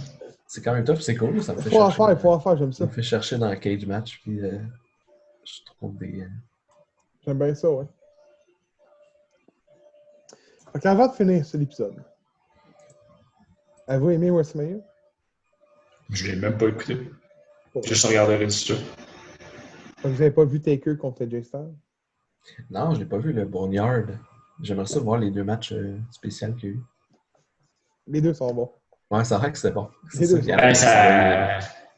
C'est quand même tough, c'est cool. Ça me fait Il faut en faire, j'aime ça. Ça me fait chercher dans le cage match, puis je trouve des... J'aime bien ça, ouais. Fait qu'avant de finir cet épisode, avez-vous aimé WrestleMania? Je ne l'ai même pas écouté. J'ai juste regardé le résultat. Vous n'avez pas vu Taker contre Jay Styles? Non, je l'ai pas vu, le Boneyard. J'aimerais ça voir les deux matchs spéciaux qu'il y a eu. Les deux sont bons. Ouais, c'est vrai que c'était bon. Les deux sont bons.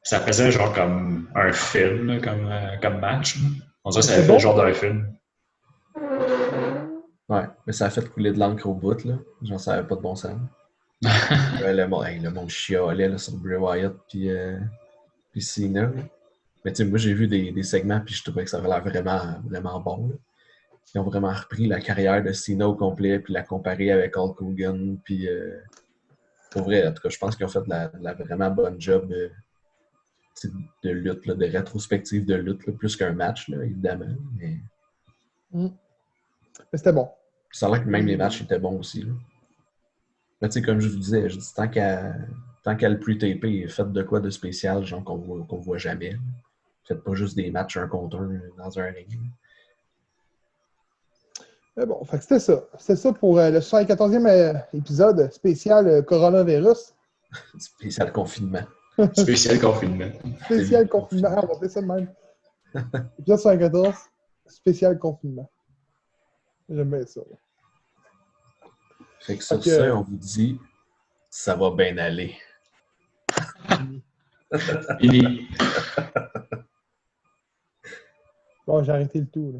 Ça faisait genre comme un film, là, comme match. Là. On dirait que ça C'est fait bon? le genre d'un film. Ouais, mais ça a fait couler de l'encre au bout, là. Genre, ça avait pas de bon sens. Le monde chialait là, sur Bray Wyatt puis Cena. Là. Mais tu sais, moi, j'ai vu des segments puis je trouvais que ça avait l'air vraiment, vraiment bon. Là. Ils ont vraiment repris la carrière de Cena au complet puis la comparé avec Hulk Hogan. Puis, pour vrai, en tout cas, je pense qu'ils ont fait de la vraiment bonne job de lutte, là, de rétrospective de lutte, là, plus qu'un match, là, évidemment. Mais c'était bon. ça a l'air que même les matchs étaient bons aussi. Là. Mais tu sais, comme je vous disais, je dis tant qu'à le pre-taper, faites de quoi de spécial, genre qu'on voit jamais. Là. Faites pas juste des matchs un contre un dans un ring. Mais bon, fait que c'était ça. C'était ça pour le 74e épisode spécial coronavirus. Spécial confinement. Spécial confinement. Spécial confinement. Ah, on va appeler ça de même. Épisode 74, spécial confinement. J'aime bien ça. Là. Fait que sur ça, on vous dit, ça va bien aller. Fini. Bon, j'ai arrêté le tout. Là.